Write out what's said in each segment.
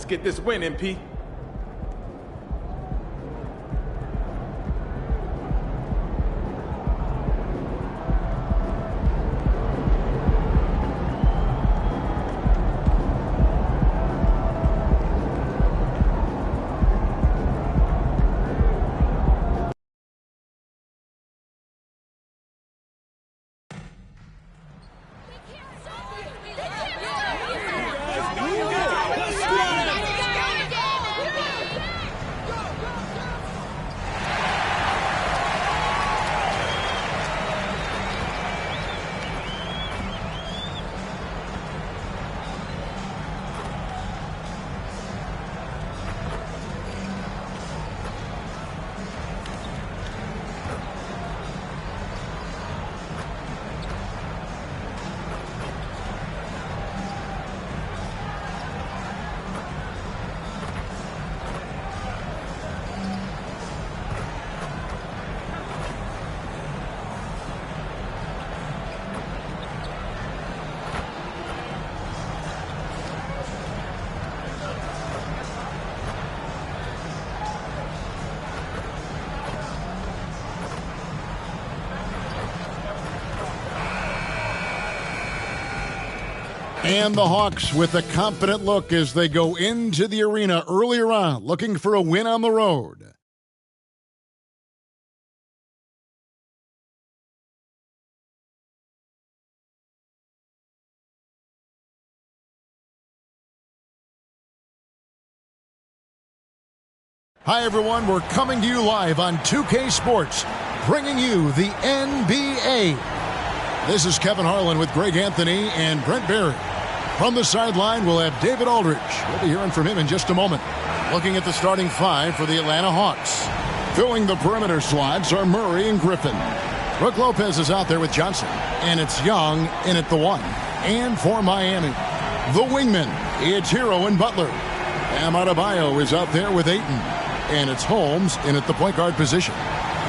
Let's get this win, MP. And the Hawks with a confident look as they go into the arena earlier on, looking for a win on the road. Hi, everyone. We're coming to you live on 2K Sports, bringing you the NBA. This is Kevin Harlan with Greg Anthony and Brent Barry. From the sideline, we'll have David Aldridge. We'll be hearing from him in just a moment. Looking at the starting five for the Atlanta Hawks. Filling the perimeter slots are Murray and Griffin. Brook Lopez is out there with Johnson. And it's Young in at the one. And for Miami, the wingman, it's Hero and Butler. Bam Adebayo is out there with Ayton. And it's Holmes in at the point guard position.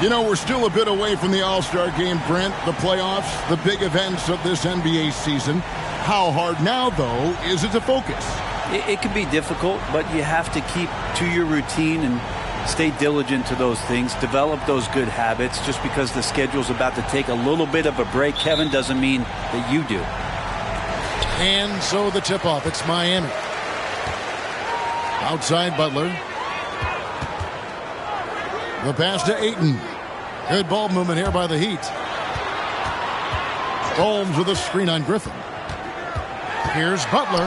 You know, we're still a bit away from the All-Star game, Brent, the playoffs, the big events of this NBA season. How hard now, though, is it to focus? It can be difficult, but you have to keep to your routine and stay diligent to those things. Develop those good habits. Just because the schedule's about to take a little bit of a break, Kevin, doesn't mean that you do. And so the tip-off, it's Miami. Outside Butler. The pass to Ayton. Good ball movement here by the Heat. Holmes with a screen on Griffin. Here's Butler.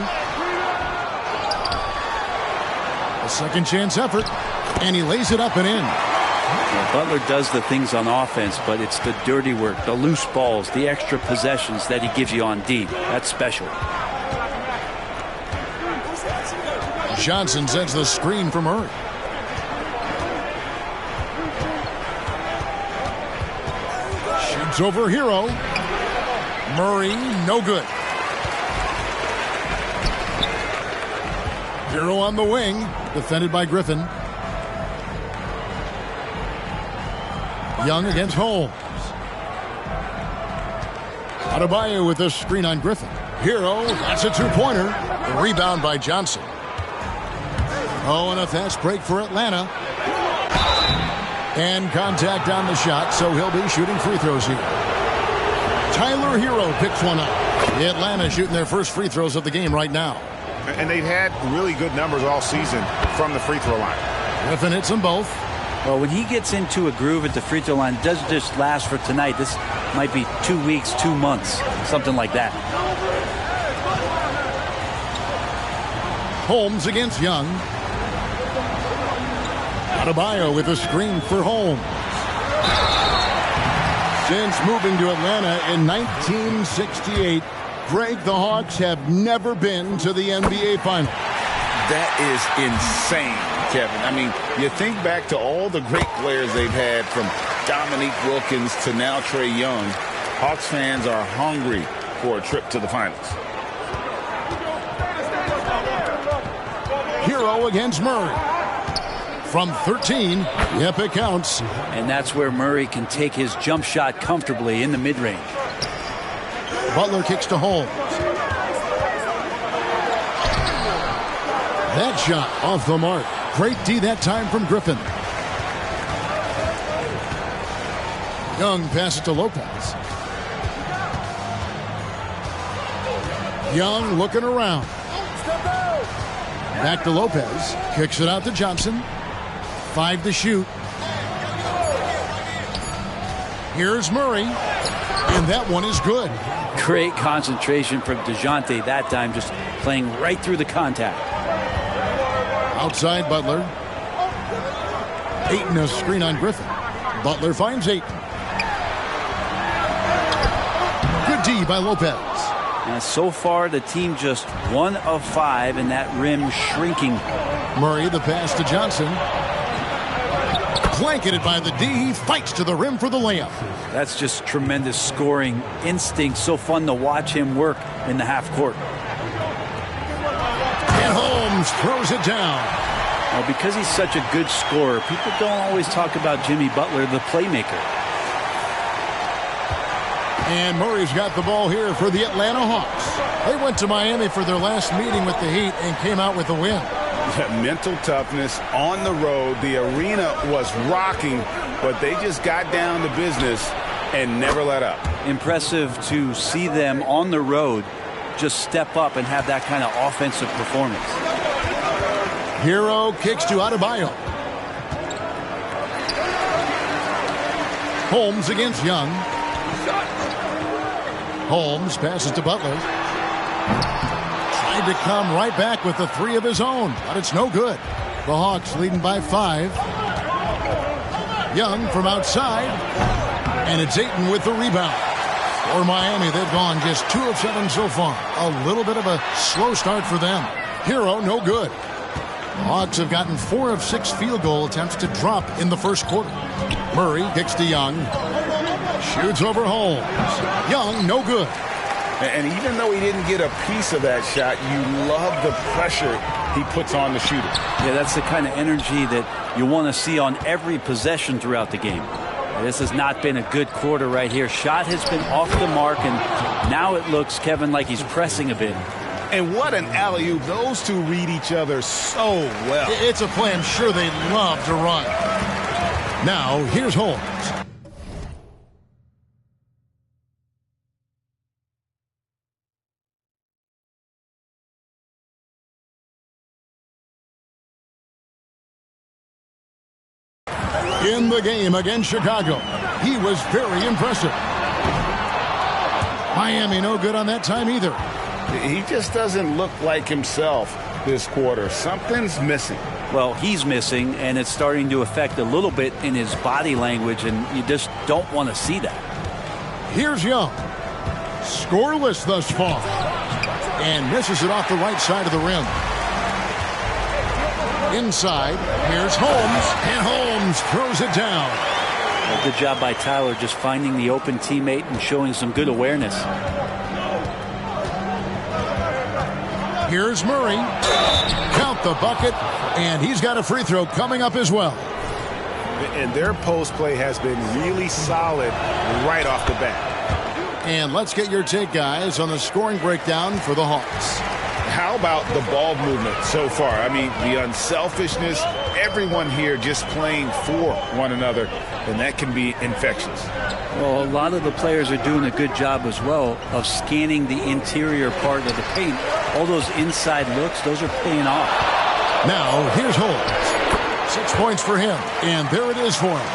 A second chance effort. And he lays it up and in. Well, Butler does the things on offense, but it's the dirty work, the loose balls, the extra possessions that he gives you on D. That's special. Johnson sends the screen for Murray. Shoots over Hero. Murray, no good. Hero on the wing, defended by Griffin. Young against Holmes. Adebayo with a screen on Griffin. Hero, that's a two-pointer. The rebound by Johnson. Oh, and a fast break for Atlanta. And contact on the shot, so he'll be shooting free throws here. Tyler Hero picks one up. Atlanta shooting their first free throws of the game right now. And they've had really good numbers all season from the free throw line. Griffin hits them both. Well, when he gets into a groove at the free throw line, it doesn't just last for tonight. This might be 2 weeks, 2 months, something like that. Holmes against Young. Adebayo with a screen for Holmes. Since moving to Atlanta in 1968, Greg, the Hawks have never been to the NBA Finals. That is insane, Kevin. I mean, you think back to all the great players they've had, from Dominique Wilkins to now Trae Young. Hawks fans are hungry for a trip to the finals. Hero against Murray. From 13, yep, it counts. And that's where Murray can take his jump shot comfortably in the mid-range. Butler kicks to Holmes. That shot off the mark. Great D that time from Griffin. Young passes to Lopez. Young looking around. Back to Lopez. Kicks it out to Johnson. 5 to shoot. Here's Murray. And that one is good. Great concentration from DeJounte that time, just playing right through the contact. Outside Butler. Ayton a screen on Griffin. Butler finds Ayton. Good D by Lopez. And so far, the team just 1 of 5, and that rim shrinking. Murray, the pass to Johnson. Blanketed by the D. He fights to the rim for the layup. That's just tremendous scoring instinct. So fun to watch him work in the half court. And Holmes throws it down. Well, because he's such a good scorer, people don't always talk about Jimmy Butler, the playmaker. And Murray's got the ball here for the Atlanta Hawks. They went to Miami for their last meeting with the Heat and came out with a win. Mental toughness on the road. The arena was rocking, but they just got down to business and never let up. Impressive to see them on the road just step up and have that kind of offensive performance. Hero kicks to Adebayo. Holmes against Young. Holmes passes to Butler. Tried to come right back with the 3 of his own, but it's no good. The Hawks leading by 5. Young from outside, and it's Ayton with the rebound. For Miami, they've gone just 2 of 7 so far. A little bit of a slow start for them. Hero, no good. The Hawks have gotten 4 of 6 field goal attempts to drop in the first quarter. Murray kicks to Young. Shoots over Holmes. Young, no good. And even though he didn't get a piece of that shot, you love the pressure he puts on the shooter. Yeah, that's the kind of energy that you want to see on every possession throughout the game. This has not been a good quarter right here. Shot has been off the mark, and now it looks, Kevin, like he's pressing a bit. And what an alley-oop. Those two read each other so well. It's a play I'm sure they love to run. Now, here's Holmes. In the game against Chicago, he was very impressive. Miami no good on that time either. He just doesn't look like himself this quarter. Something's missing. Well, he's missing, and it's starting to affect a little bit in his body language, and you just don't want to see that. Here's Young. Scoreless thus far. And misses it off the right side of the rim. Inside, here's Holmes, and Holmes throws it down. Well, good job by Tyler just finding the open teammate and showing some good awareness. Here's Murray. Count the bucket, and he's got a free throw coming up as well. And their post play has been really solid right off the bat. And let's get your take, guys, on the scoring breakdown for the Hawks. How about the ball movement so far? I mean, the unselfishness, everyone here just playing for one another, and that can be infectious. Well, a lot of the players are doing a good job as well of scanning the interior part of the paint. All those inside looks, those are paying off. Now, here's Holmes. 6 points for him, and there it is for him.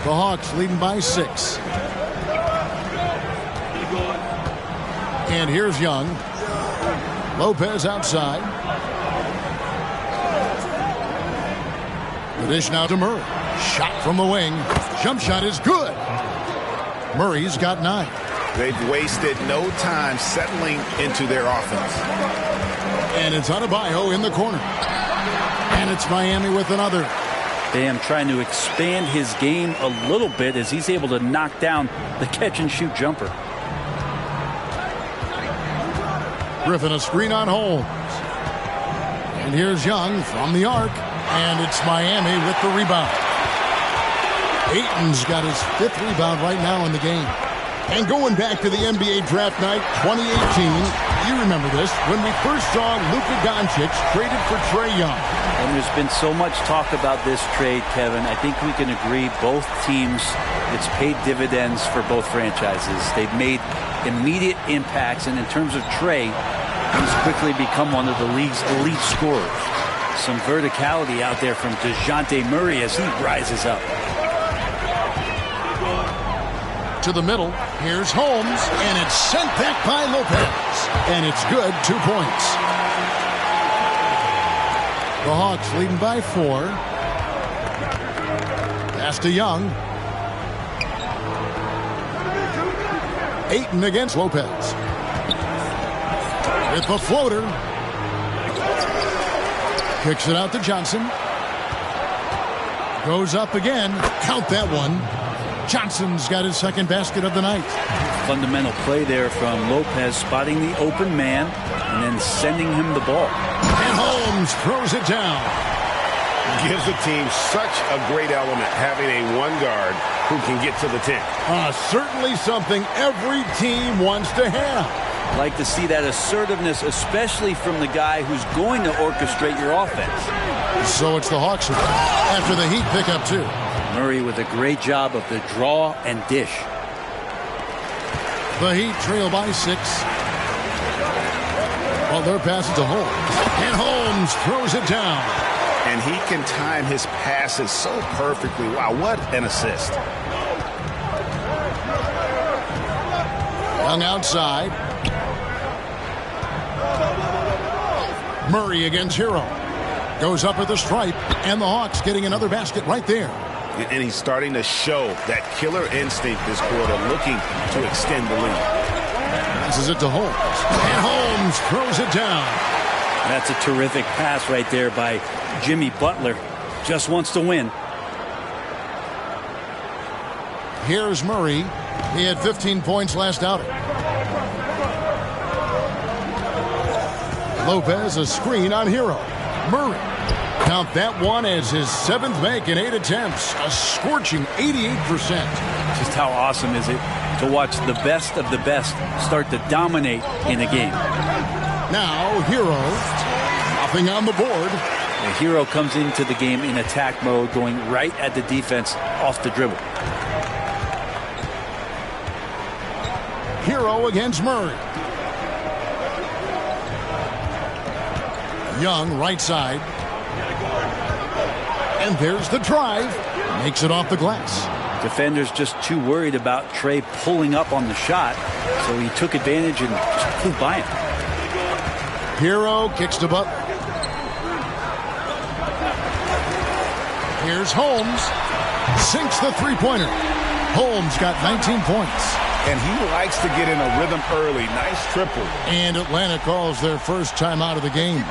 The Hawks leading by 6. And here's Young. Lopez outside. The dish now to Murray. Shot from the wing. Jump shot is good. Murray's got 9. They've wasted no time settling into their offense. And it's Adebayo in the corner. And it's Miami with another. Bam trying to expand his game a little bit as he's able to knock down the catch-and-shoot jumper. Griffin a screen on Holmes. And here's Young from the arc. And it's Miami with the rebound. Ayton's got his 5th rebound right now in the game. And going back to the NBA draft night 2018, You remember this when we first saw Luka Doncic traded for Trae Young. And there's been so much talk about this trade, Kevin. I think we can agree both teams, it's paid dividends for both franchises. They've made immediate impacts, and in terms of Trae, he's quickly become one of the league's elite scorers. Some verticality out there from DeJounte Murray as he rises up. To the middle, here's Holmes, and it's sent back by Lopez. And it's good, 2 points. The Hawks leading by 4. Pass to Young. Ayton against Lopez. With the floater. Kicks it out to Johnson. Goes up again. Count that one. Johnson's got his second basket of the night. Fundamental play there from Lopez, spotting the open man and then sending him the ball. And Holmes throws it down. Gives the team such a great element having a one guard who can get to the 10. Certainly something every team wants to have. Like to see that assertiveness, especially from the guy who's going to orchestrate your offense. So it's the Hawks after the Heat pick up 2. Murray with a great job of the draw and dish. The Heat trail by 6. Well, their pass to Holmes. And Holmes throws it down. And he can time his passes so perfectly. Wow, what an assist. Young outside. Murray against Hero. Goes up at the stripe. And the Hawks getting another basket right there. And he's starting to show that killer instinct this quarter, looking to extend the lead. Passes it to Holmes. And Holmes throws it down. That's a terrific pass right there by Jimmy Butler. Just wants to win. Here's Murray. He had 15 points last outing. Lopez, a screen on Hero. Murray. Count that one as his 7th make in 8 attempts. A scorching 88%. Just how awesome is it to watch the best of the best start to dominate in a game. Now, Hero. Nothing on the board. The Hero comes into the game in attack mode, going right at the defense off the dribble. Hero against Murray. Young, right side. And there's the drive. Makes it off the glass. Defenders just too worried about Trae pulling up on the shot, so he took advantage and just flew by him. Hero kicks to Butler. Here's Holmes. Sinks the three-pointer. Holmes got 19 points. And he likes to get in a rhythm early. Nice triple. And Atlanta calls their first time out of the game.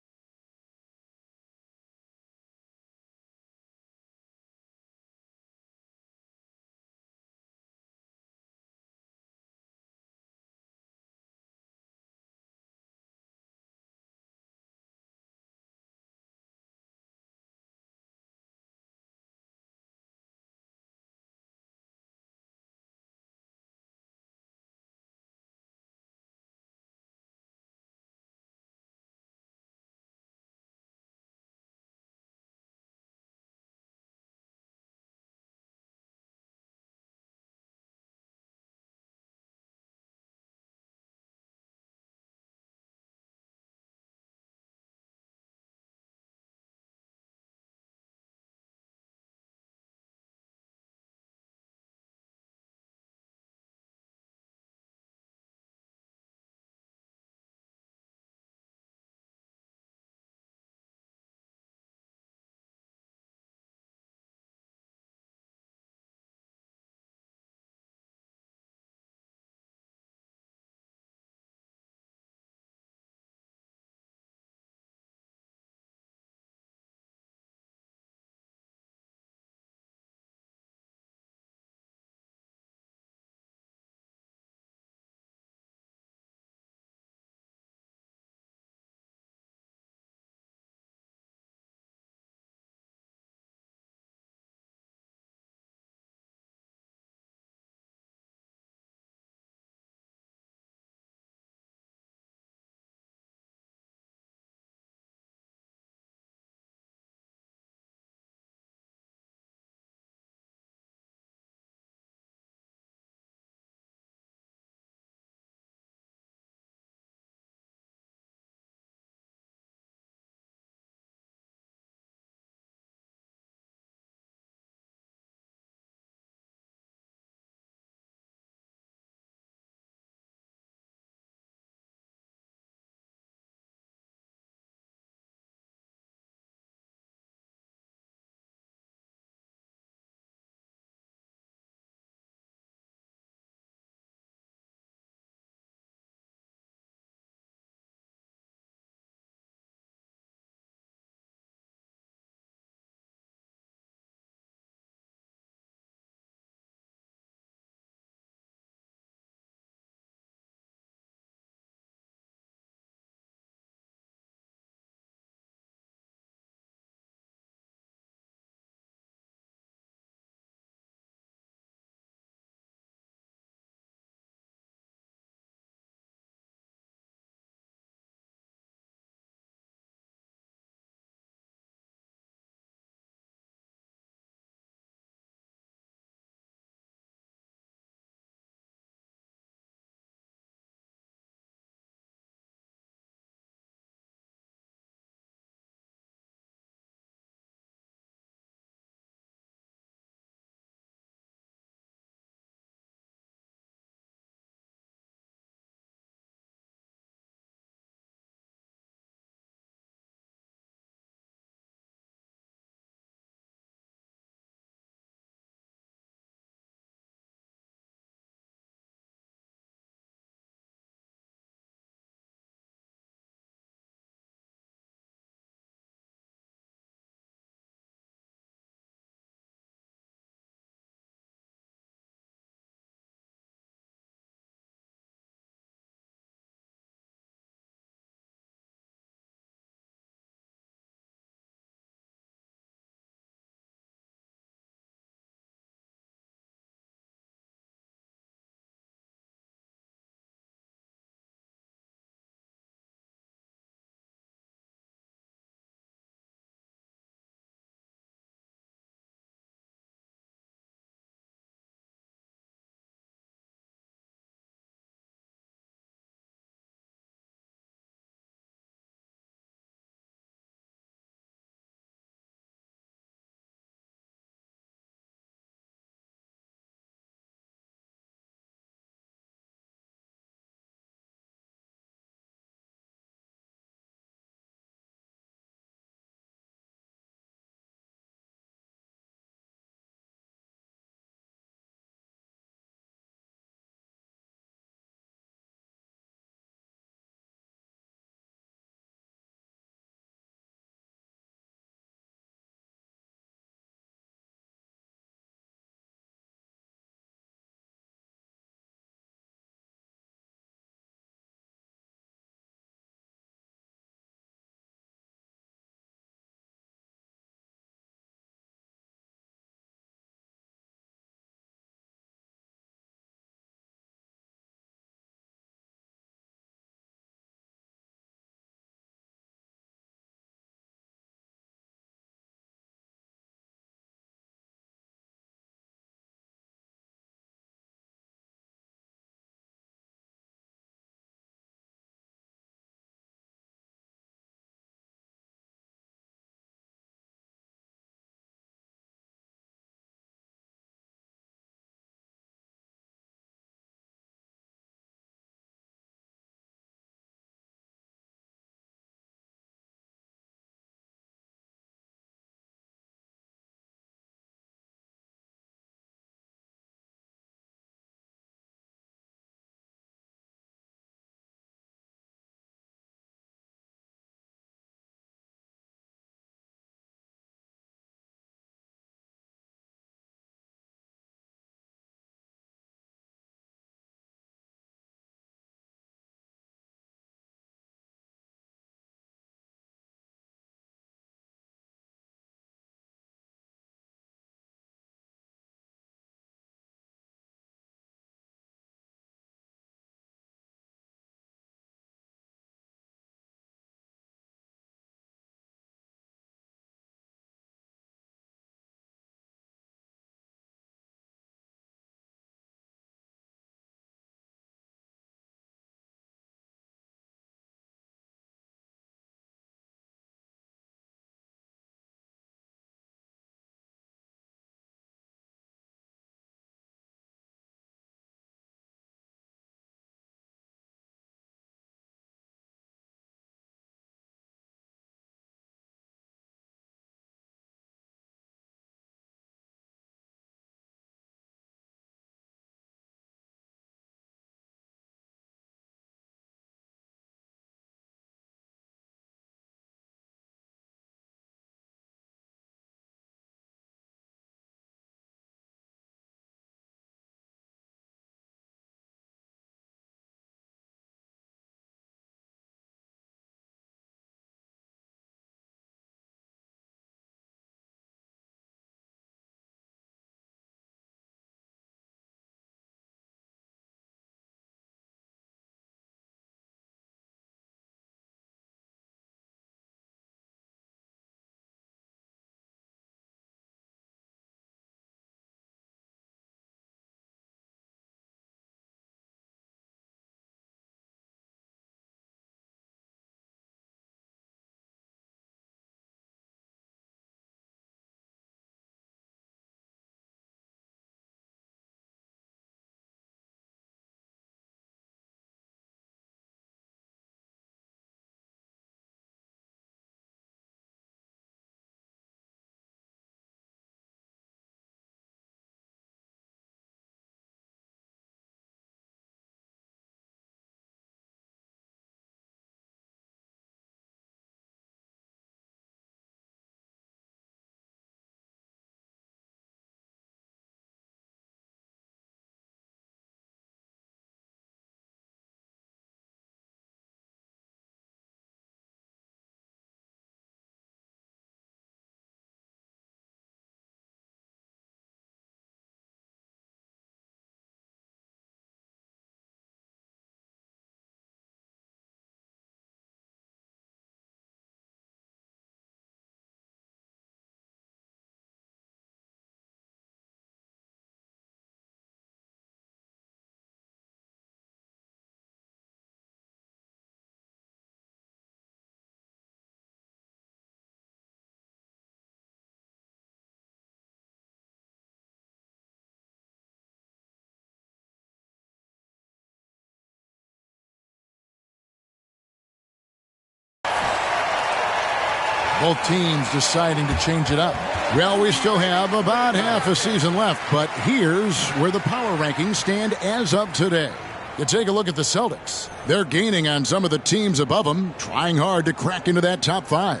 Both teams deciding to change it up. Well, we still have about half a season left, but here's where the power rankings stand as of today. You take a look at the Celtics. They're gaining on some of the teams above them, trying hard to crack into that top 5.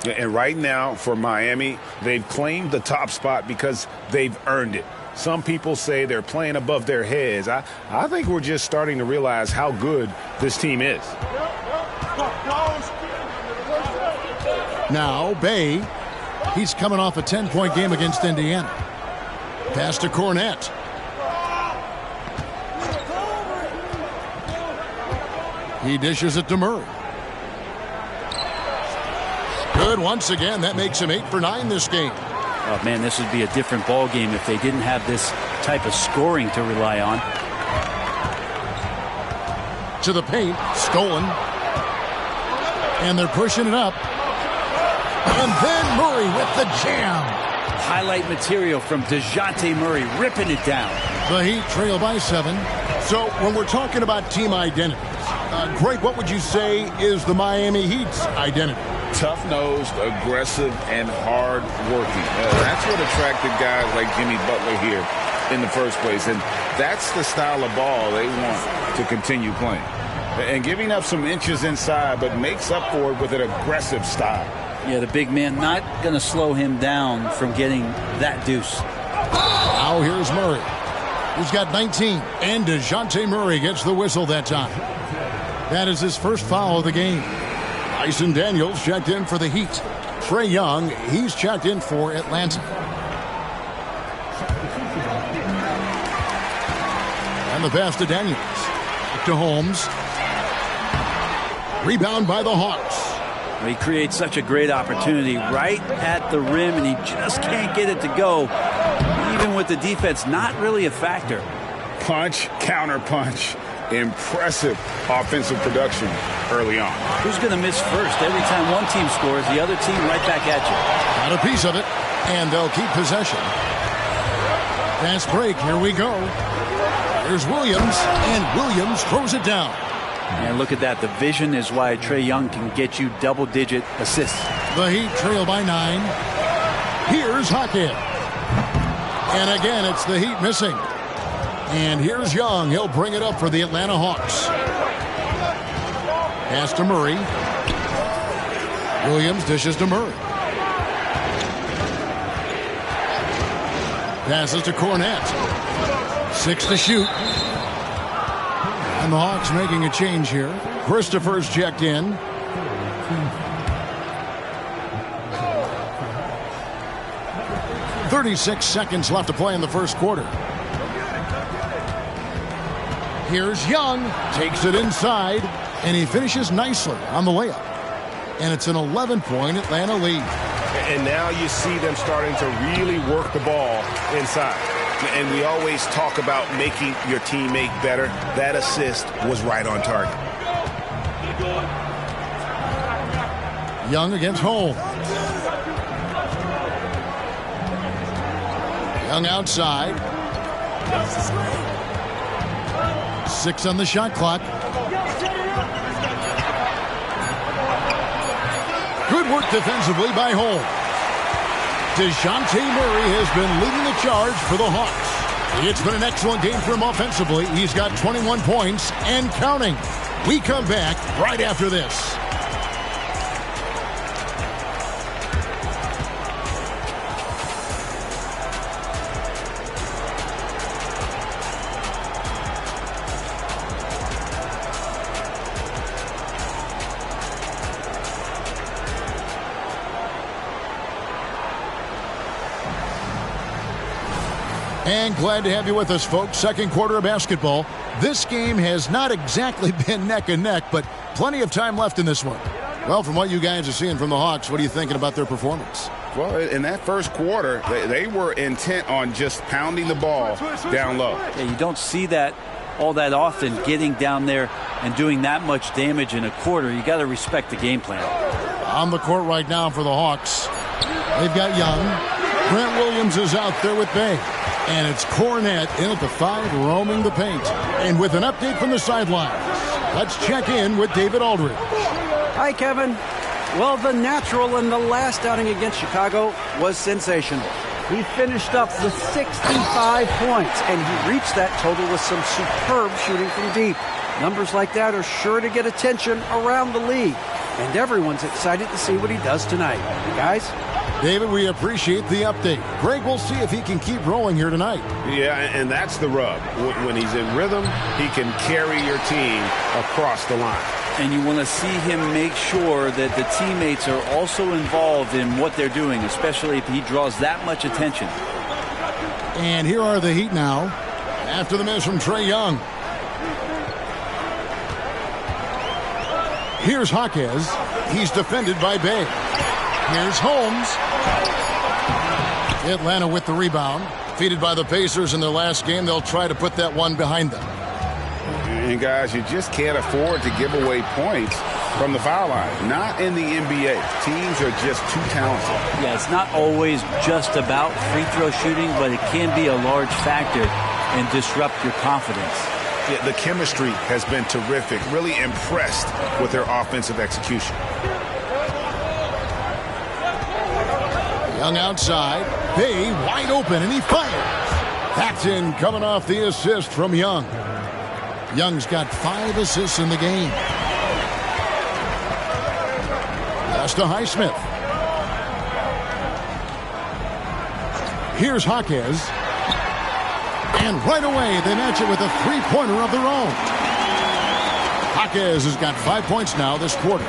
And right now for Miami, they've claimed the top spot because they've earned it. Some people say they're playing above their heads. I think we're just starting to realize how good this team is. Now, Bay, he's coming off a 10-point game against Indiana. Pass to Cornette. He dishes it to Murray. Good once again. That makes him 8 for 9 this game. Oh, man, this would be a different ball game if they didn't have this type of scoring to rely on. To the paint. Stolen. And they're pushing it up. And then Murray with the jam. Highlight material from DeJounte Murray ripping it down. The Heat trail by 7. So when we're talking about team identities, Greg, what would you say is the Miami Heat's identity? Tough-nosed, aggressive, and hard-working. That's what attracted guys like Jimmy Butler here in the first place. And that's the style of ball they want to continue playing. And giving up some inches inside, but makes up for it with an aggressive style. Yeah, the big man not going to slow him down from getting that deuce. Now here's Murray. He's got 19. And DeJounte Murray gets the whistle that time. That is his first foul of the game. Dyson Daniels checked in for the Heat. Trae Young, he's checked in for Atlanta. And the pass to Daniels. Back to Holmes. Rebound by the Hawks. He creates such a great opportunity right at the rim, and he just can't get it to go. Even with the defense, not really a factor. Punch, counter punch. Impressive offensive production early on. Who's going to miss first? Every time one team scores, the other team right back at you. Got a piece of it, and they'll keep possession. Fast break, here we go. Here's Williams, and Williams throws it down. And look at that. The vision is why Trae Young can get you double-digit assists. The Heat trail by 9. Here's Hackett. And again, it's the Heat missing. And here's Young. He'll bring it up for the Atlanta Hawks. Pass to Murray. Williams dishes to Murray. Passes to Cornette. 6 to shoot. And the Hawks making a change here. Christopher's checked in. .36 seconds left to play in the first quarter. Here's Young. Takes it inside. And he finishes nicely on the layup. And it's an 11-point Atlanta lead. And now you see them starting to really work the ball inside. And we always talk about making your teammate better. That assist was right on target. Young against Holmes. Young outside. 6 on the shot clock. Good work defensively by Holmes. DeJounte Murray has been leading the charge for the Hawks. It's been an excellent game for him offensively. He's got 21 points and counting. We come back right after this. And glad to have you with us, folks. Second quarter of basketball. This game has not exactly been neck and neck, but plenty of time left in this one. Well, from what you guys are seeing from the Hawks, what are you thinking about their performance? Well, in that first quarter, they were intent on just pounding the ball down low. Yeah, you don't see that all that often, getting down there and doing that much damage in a quarter. You got to respect the game plan. On the court right now for the Hawks. They've got Young. Grant Williams is out there with Bay. And it's Cornette in at the 5, roaming the paint. And with an update from the sidelines, let's check in with David Aldridge. Hi, Kevin. Well, the natural in the last outing against Chicago was sensational. He finished up with 65 points, and he reached that total with some superb shooting from deep. Numbers like that are sure to get attention around the league, and everyone's excited to see what he does tonight. Guys? David, we appreciate the update. Greg, we'll see if he can keep rolling here tonight. Yeah, and that's the rub. When he's in rhythm, he can carry your team across the line. And you want to see him make sure that the teammates are also involved in what they're doing, especially if he draws that much attention. And here are the Heat now, after the miss from Trae Young. Here's Jaquez. He's defended by Bay. Here's Holmes. Atlanta with the rebound. Defeated by the Pacers in their last game. They'll try to put that one behind them. And guys, you just can't afford to give away points from the foul line. Not in the NBA. Teams are just too talented. Yeah, it's not always just about free throw shooting, but it can be a large factor and disrupt your confidence. Yeah, the chemistry has been terrific. Really impressed with their offensive execution. Young outside. Bay wide open, and he fires. That's in, coming off the assist from Young. Young's got 5 assists in the game. Pass to Highsmith. Here's Jaquez. And right away, they match it with a three-pointer of their own. Jaquez has got 5 points now this quarter.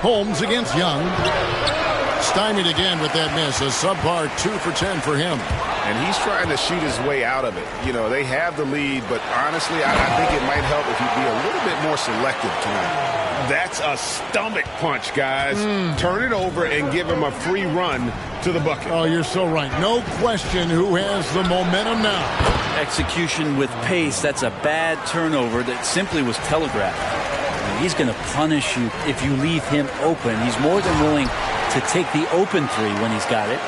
Holmes against Young. Stymied again with that miss. A subpar 2 for 10 for him. And he's trying to shoot his way out of it. You know, they have the lead, but honestly, I think it might help if he'd be a little bit more selective tonight. That's a stomach punch, guys. Turn it over and give him a free run to the bucket. Oh, you're so right. No question who has the momentum now. Execution with pace, that's a bad turnover that simply was telegraphed. And he's going to punish you if you leave him open. He's more than willing to take the open three when he's got it.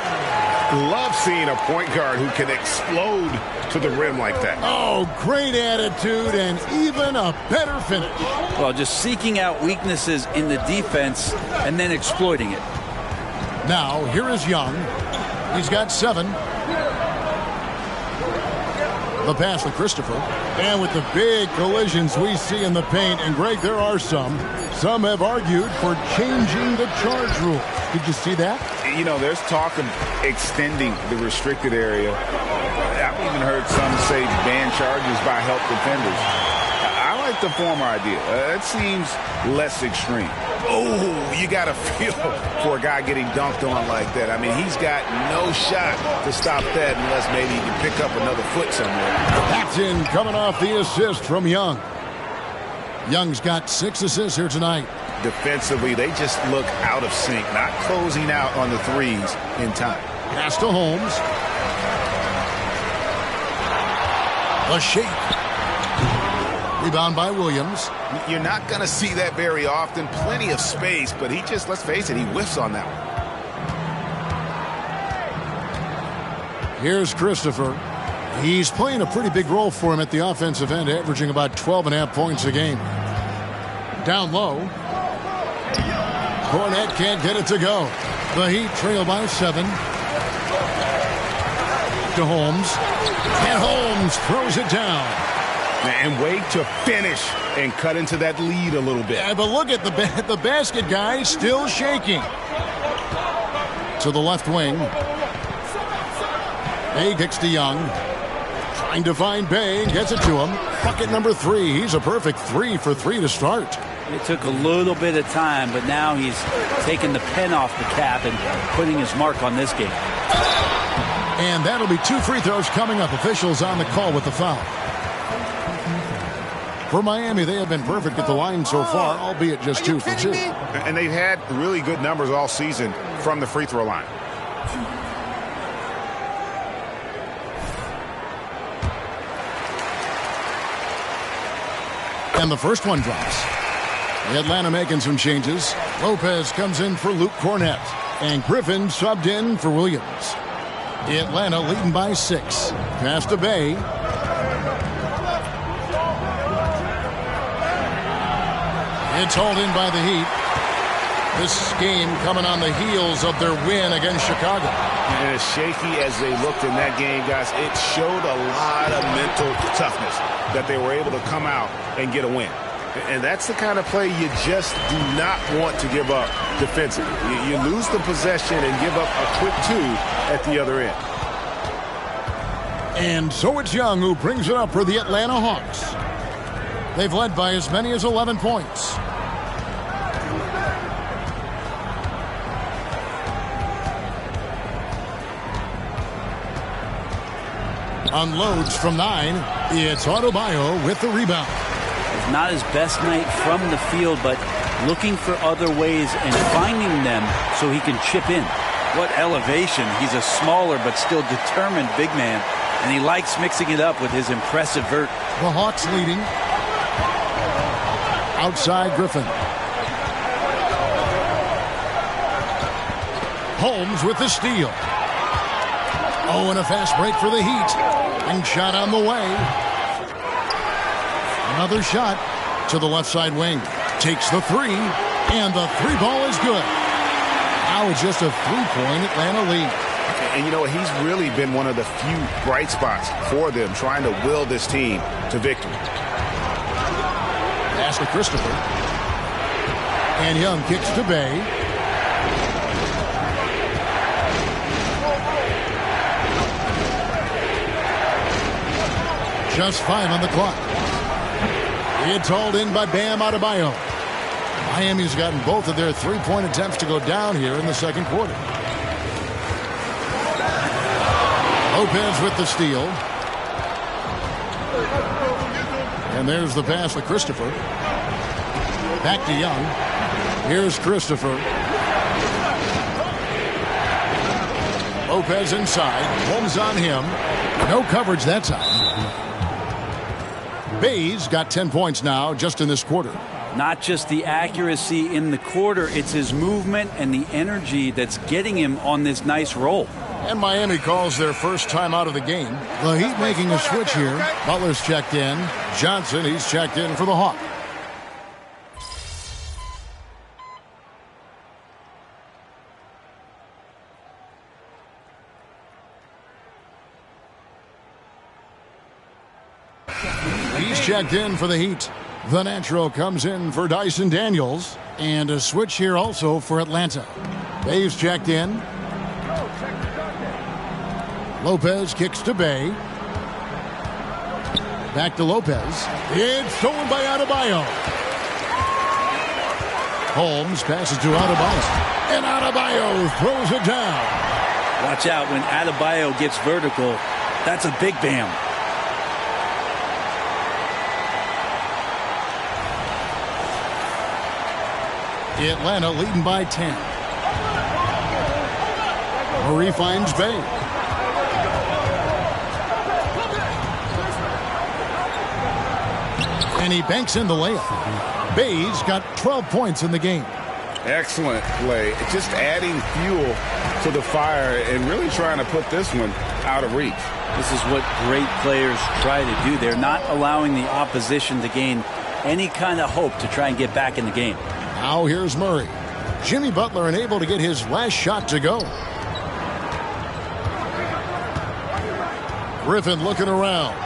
Love seeing a point guard who can explode to the rim like that. Oh, great attitude and even a better finish. Well, just seeking out weaknesses in the defense and then exploiting it. Now, here is Young. He's got 7. The pass to Christopher. And with the big collisions we see in the paint, and Greg, there are some. Some have argued for changing the charge rule. Did you see that? You know, there's talk of extending the restricted area. I've even heard some say ban charges by help defenders. I like the former idea. It seems less extreme. Oh, you got to feel for a guy getting dunked on like that. I mean, he's got no shot to stop that unless maybe he can pick up another foot somewhere. That's in, coming off the assist from Young. Young's got 6 assists here tonight. Defensively, they just look out of sync, not closing out on the threes in time. Pass to Holmes. A shake. Rebound by Williams. You're not going to see that very often. Plenty of space, but he just, let's face it, he whiffs on that one. Here's Christopher. He's playing a pretty big role for him at the offensive end, averaging about 12.5 points a game. Down low. Cornette can't get it to go. The Heat trail by 7. To Holmes. And Holmes throws it down. And wait to finish and cut into that lead a little bit. Yeah, but look at the basket guy still shaking. To the left wing. Bay kicks to Young. Trying to find Bay. Gets it to him. Bucket number 3. He's a perfect 3 for 3 to start. It took a little bit of time, but now he's taking the pen off the cap and putting his mark on this game. And that'll be 2 free throws coming up. Officials on the call with the foul. For Miami, they have been perfect at the line so far, albeit just 2 for 2. And they've had really good numbers all season from the free throw line. And the first one drops. Atlanta making some changes. Lopez comes in for Luke Cornette. And Griffin subbed in for Williams. Atlanta leading by 6. Pass to Bay. It's hauled in by the Heat. This game coming on the heels of their win against Chicago. And as shaky as they looked in that game, guys, it showed a lot of mental toughness that they were able to come out and get a win. And that's the kind of play you just do not want to give up defensively. You lose the possession and give up a quick two at the other end. And so it's Young who brings it up for the Atlanta Hawks. They've led by as many as 11 points. Unloads from 9. It's Adebayo with the rebound. Not his best night from the field, but looking for other ways and finding them so he can chip in. What elevation. He's a smaller but still determined big man, and he likes mixing it up with his impressive vert. The Hawks leading. Outside Griffin. Holmes with the steal. Oh, and a fast break for the Heat. And shot on the way. Another shot to the left side wing. Takes the three, and the three ball is good. Now it's just a 3-point Atlanta lead. And you know what? He's really been one of the few bright spots for them, trying to will this team to victory. Pass to Christopher. And Young kicks to Bay. Just 5 on the clock. It's hauled in by Bam Adebayo. Miami's gotten both of their 3-point attempts to go down here in the second quarter. Lopez with the steal. And there's the pass to Christopher. Back to Young. Here's Christopher. Lopez inside. Holmes on him. No coverage that time. Bay's got 10 points now just in this quarter. Not just the accuracy in the quarter, it's his movement and the energy that's getting him on this nice roll. And Miami calls their first time out of the game. The Heat making a switch here. Butler's checked in. Johnson, he's checked in for the Hawks. He's checked in for the Heat. The natural comes in for Dyson Daniels. And a switch here also for Atlanta. Bay's checked in. Lopez kicks to Bay. Back to Lopez. It's stolen by Adebayo. Holmes passes to Adebayo. And Adebayo throws it down. Watch out when Adebayo gets vertical. That's a big bam. Atlanta leading by 10. Murray finds Bay. And he banks in the layup. Bay's got 12 points in the game. Excellent play. Just adding fuel to the fire and really trying to put this one out of reach. This is what great players try to do. They're not allowing the opposition to gain any kind of hope to try and get back in the game. Now here's Murray. Jimmy Butler unable to get his last shot to go. Griffin looking around.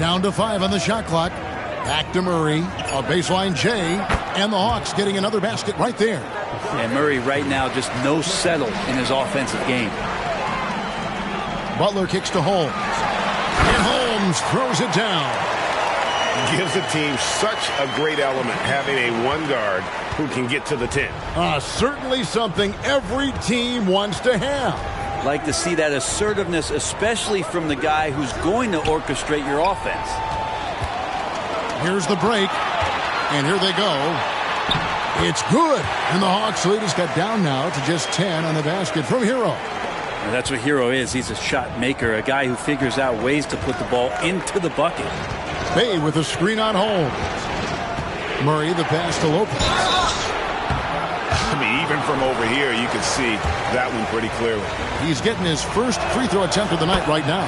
Down to 5 on the shot clock. Back to Murray. A baseline J. And the Hawks getting another basket right there. And Murray right now just no settle in his offensive game. Butler kicks to Holmes. And Holmes throws it down. Gives the team such a great element having a one guard who can get to the 10. Certainly something every team wants to have. Like to see that assertiveness, especially from the guy who's going to orchestrate your offense. Here's the break. And here they go. It's good. And the Hawks lead has got down now to just 10 on the basket from Hero. And that's what Hero is. He's a shot maker, a guy who figures out ways to put the ball into the bucket. Bay with a screen on Holmes. Murray the pass to Lopez. I mean, even from over here, you can see that one pretty clearly. He's getting his first free throw attempt of the night right now.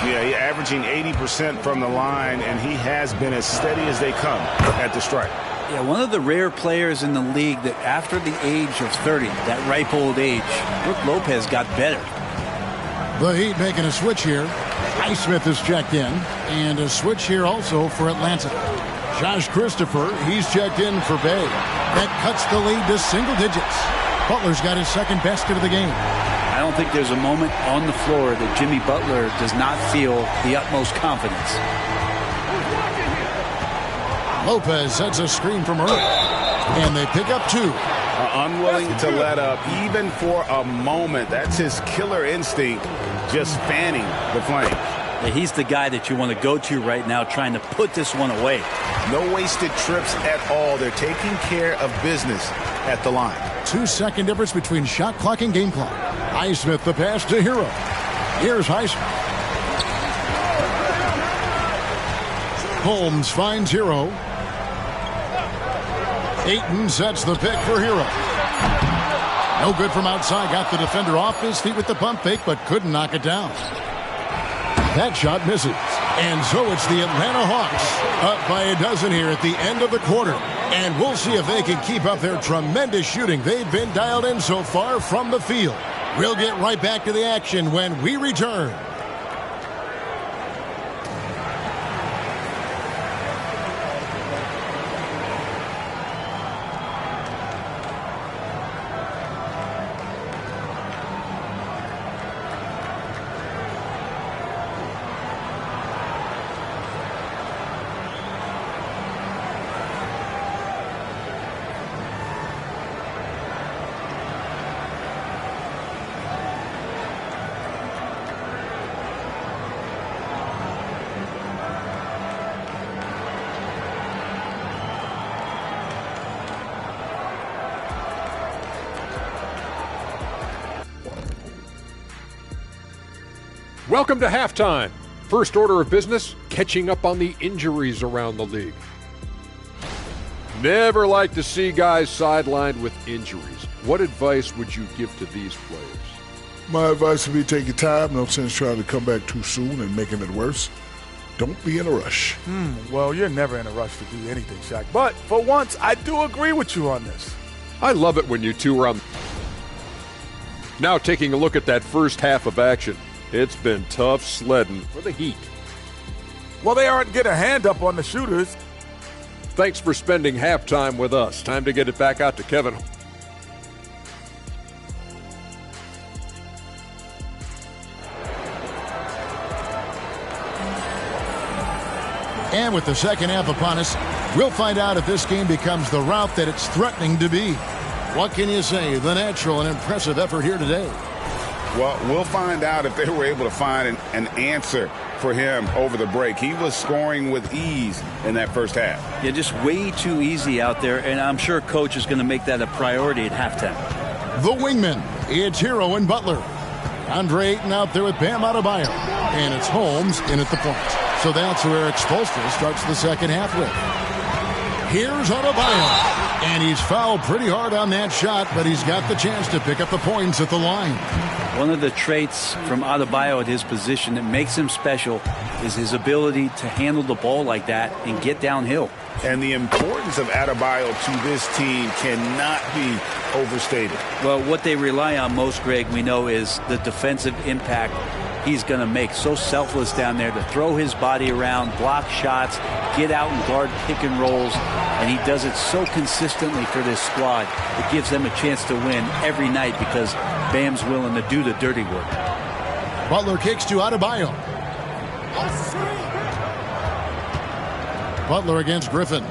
Yeah, he's averaging 80% from the line, and he has been as steady as they come at the stripe. Yeah, one of the rare players in the league that after the age of 30, that ripe old age, Brook Lopez got better. The Heat making a switch here. Highsmith is checked in, and a switch here also for Atlanta. Josh Christopher, he's checked in for Bay. That cuts the lead to single digits. Butler's got his second basket of the game. I don't think there's a moment on the floor that Jimmy Butler does not feel the utmost confidence. Lopez sets a screen for Murray, and they pick up two. Unwilling to let up even for a moment. That's his killer instinct, just fanning the flame. Yeah, he's the guy that you want to go to right now trying to put this one away. No wasted trips at all. They're taking care of business at the line. 2-second difference between shot clock and game clock. Highsmith the pass to Hero. Here's Highsmith. Holmes finds Hero. Ayton sets the pick for Hero. No good from outside. Got the defender off his feet with the pump fake, but couldn't knock it down. That shot misses. And so it's the Atlanta Hawks up by a dozen here at the end of the quarter. And we'll see if they can keep up their tremendous shooting. They've been dialed in so far from the field. We'll get right back to the action when we return. Welcome to halftime. First order of business, catching up on the injuries around the league. Never like to see guys sidelined with injuries. What advice would you give to these players? My advice would be take your time. No sense trying to come back too soon and making it worse. Don't be in a rush. Well, you're never in a rush to do anything, Shaq. But for once, I do agree with you on this. I love it when you two are on. Now taking a look at that first half of action. It's been tough sledding for the Heat. Well, they aren't getting a hand up on the shooters. Thanks for spending halftime with us. Time to get it back out to Kevin. And with the second half upon us, we'll find out if this game becomes the route that it's threatening to be. What can you say? The natural and impressive effort here today. Well, we'll find out if they were able to find an answer for him over the break. He was scoring with ease in that first half. Yeah, just way too easy out there, and I'm sure Coach is going to make that a priority at halftime. The wingman, it's Hero and Butler. Andre Ayton out there with Bam Adebayo. And it's Holmes in at the point. So that's where Spoelstra starts the second half with. Here's Adebayo. And he's fouled pretty hard on that shot, but he's got the chance to pick up the points at the line. One of the traits from Adebayo at his position that makes him special is his ability to handle the ball like that and get downhill. And the importance of Adebayo to this team cannot be overstated. Well, what they rely on most, Greg, we know, is the defensive impact he's going to make. So selfless down there to throw his body around, block shots, get out and guard pick and rolls. And he does it so consistently for this squad. It gives them a chance to win every night because Bam's willing to do the dirty work. Butler kicks to Adebayo. Butler against Griffin.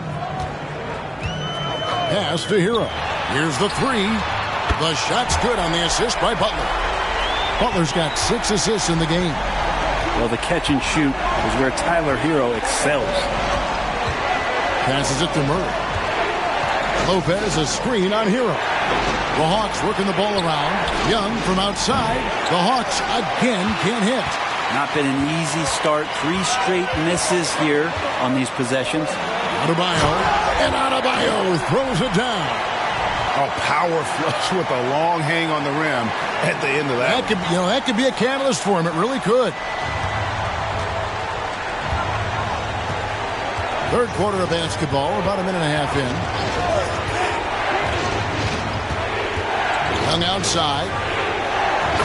Pass to Hero. Here's the three. The shot's good on the assist by Butler. Butler's got 6 assists in the game. Well, the catch and shoot is where Tyler Hero excels. Passes it to Murray. Lopez, a screen on Hero. The Hawks working the ball around. Young from outside. The Hawks again can't hit. Not been an easy start. 3 straight misses here on these possessions. Adebayo. And Adebayo throws it down. A power flush with a long hang on the rim at the end of that. That could be a catalyst for him. It really could. Third quarter of basketball, about a minute and a half in. Young outside.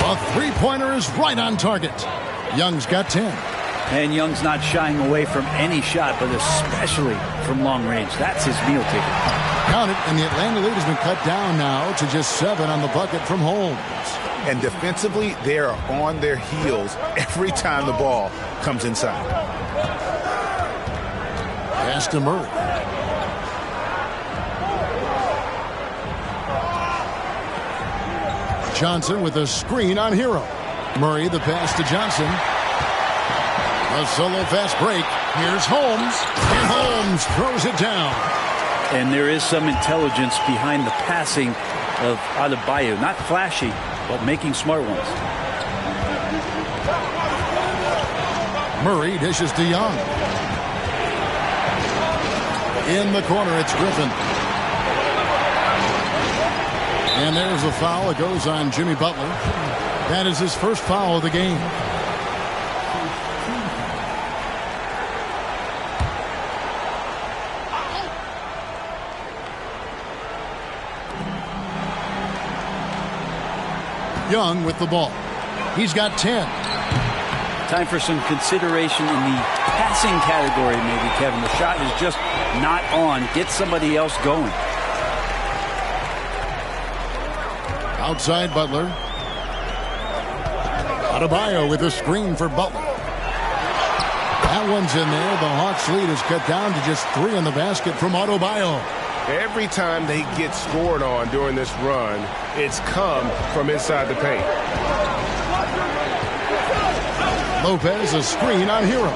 A three-pointer is right on target. Young's got 10. And Young's not shying away from any shot, but especially from long range. That's his meal ticket. Count it, and the Atlanta lead has been cut down now to just 7 on the bucket from Holmes. And defensively, they are on their heels every time the ball comes inside. Pass to Murray. Johnson with a screen on Hero. Murray the pass to Johnson. A solo fast break. Here's Holmes. And Holmes throws it down. And there is some intelligence behind the passing of Adebayo. Not flashy, but making smart ones. Murray dishes to Young. In the corner, it's Griffin. And there's a foul. It goes on Jimmy Butler. That is his first foul of the game. Young with the ball. He's got 10. Time for some consideration in the passing category, maybe, Kevin. The shot is just not on. Get somebody else going. Outside Butler. Adebayo with a screen for Butler. That one's in there. The Hawks lead is cut down to just 3 on the basket from Adebayo. Every time they get scored on during this run, it's come from inside the paint. Lopez, a screen on Hero.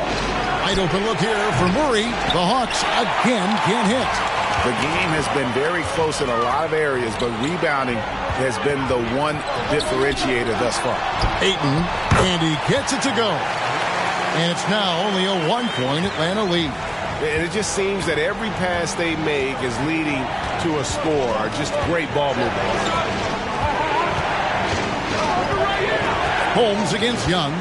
Wide open look here for Murray. The Hawks again can't hit. The game has been very close in a lot of areas, but rebounding has been the one differentiator thus far. Ayton, and he gets it to go. And it's now only a 1-point Atlanta lead. And it just seems that every pass they make is leading to a score, or just great ball movement. Holmes against Young.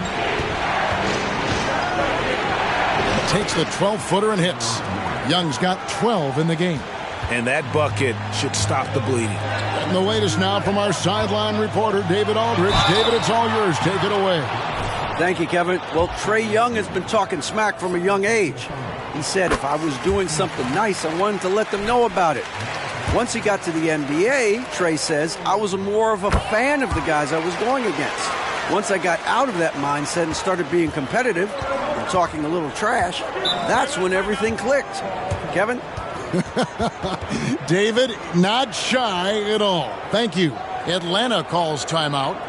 Takes the 12-footer and hits. Young's got 12 in the game. And that bucket should stop the bleeding. And the latest now from our sideline reporter, David Aldridge. David, it's all yours. Take it away. Thank you, Kevin. Well, Trae Young has been talking smack from a young age. He said if I was doing something nice, I wanted to let them know about it. Once he got to the NBA, Trae says, I was more of a fan of the guys I was going against. Once I got out of that mindset and started being competitive and talking a little trash, that's when everything clicked. Kevin? David, not shy at all. Thank you. Atlanta calls timeout.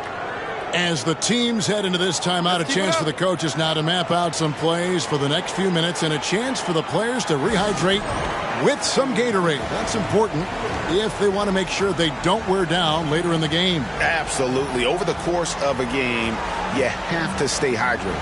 As the teams head into this timeout, a chance for the coaches now to map out some plays for the next few minutes and a chance for the players to rehydrate with some Gatorade. That's important if they want to make sure they don't wear down later in the game. Absolutely. Over the course of a game, you have to stay hydrated.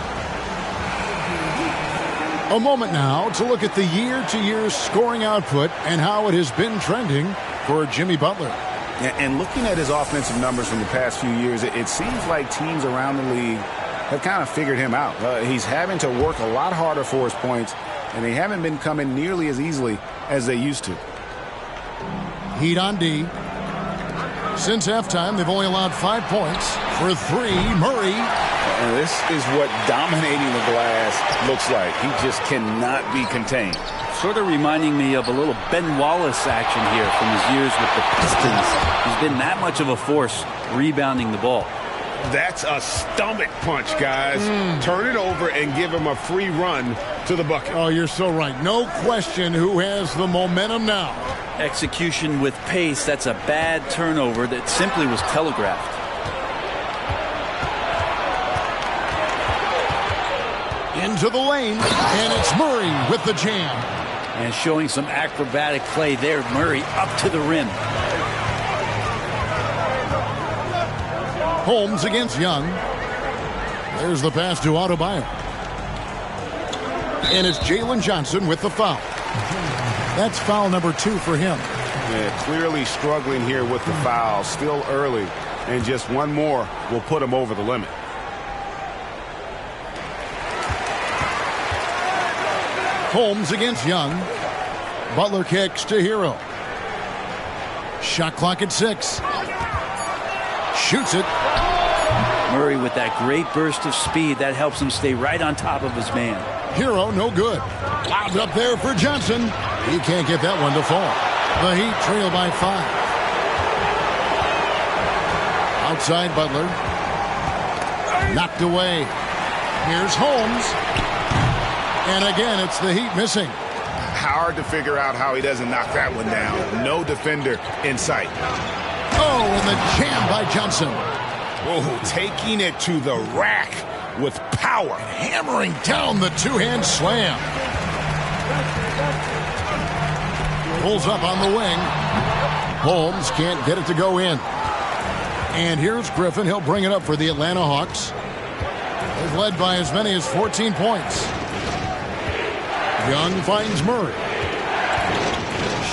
A moment now to look at the year-to-year scoring output and how it has been trending for Jimmy Butler. And looking at his offensive numbers from the past few years, it seems like teams around the league have kind of figured him out. He's having to work a lot harder for his points, and they haven't been coming nearly as easily as they used to. Heat on D. Since halftime, they've only allowed 5 points. For 3, Murray. And this is what dominating the glass looks like. He just cannot be contained. Sort of reminding me of a little Ben Wallace action here from his years with the Pistons. He's been that much of a force rebounding the ball. That's a stomach punch, guys. Turn it over and give him a free run to the bucket. Oh, you're so right. No question who has the momentum now. Execution with pace. That's a bad turnover that simply was telegraphed. Into the lane, and it's Murray with the jam. And showing some acrobatic play there. Murray up to the rim. Holmes against Young. There's the pass to Adebayo. And it's Jalen Johnson with the foul. That's foul number 2 for him. Yeah, clearly struggling here with the foul. Still early, and just one more will put him over the limit. Holmes against Young. Butler kicks to Hero. Shot clock at 6. Shoots it. Murray with that great burst of speed. That helps him stay right on top of his man. Hero, no good. Lobbed up there for Johnson. He can't get that one to fall. The Heat trail by 5. Outside Butler. Knocked away. Here's Holmes. And again, it's the Heat missing. Hard to figure out how he doesn't knock that one down. No defender in sight. Oh, and the jam by Johnson. Oh, taking it to the rack with power. Hammering down the two-hand slam. Pulls up on the wing. Holmes can't get it to go in. And here's Griffin. He'll bring it up for the Atlanta Hawks. They've led by as many as 14 points. Young finds Murray.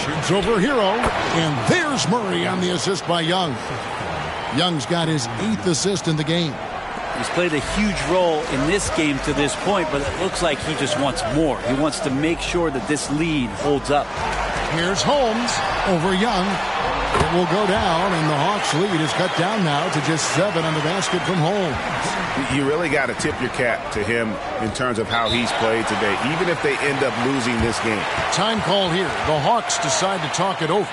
Shoots over Hero. And there's Murray on the assist by Young. Young's got his 8th assist in the game. He's played a huge role in this game to this point, but it looks like he just wants more. He wants to make sure that this lead holds up. Here's Holmes over Young. It will go down, and the Hawks' lead is cut down now to just 7 on the basket from Holmes. You really got to tip your cap to him in terms of how he's played today, even if they end up losing this game. Time call here. The Hawks decide to talk it over.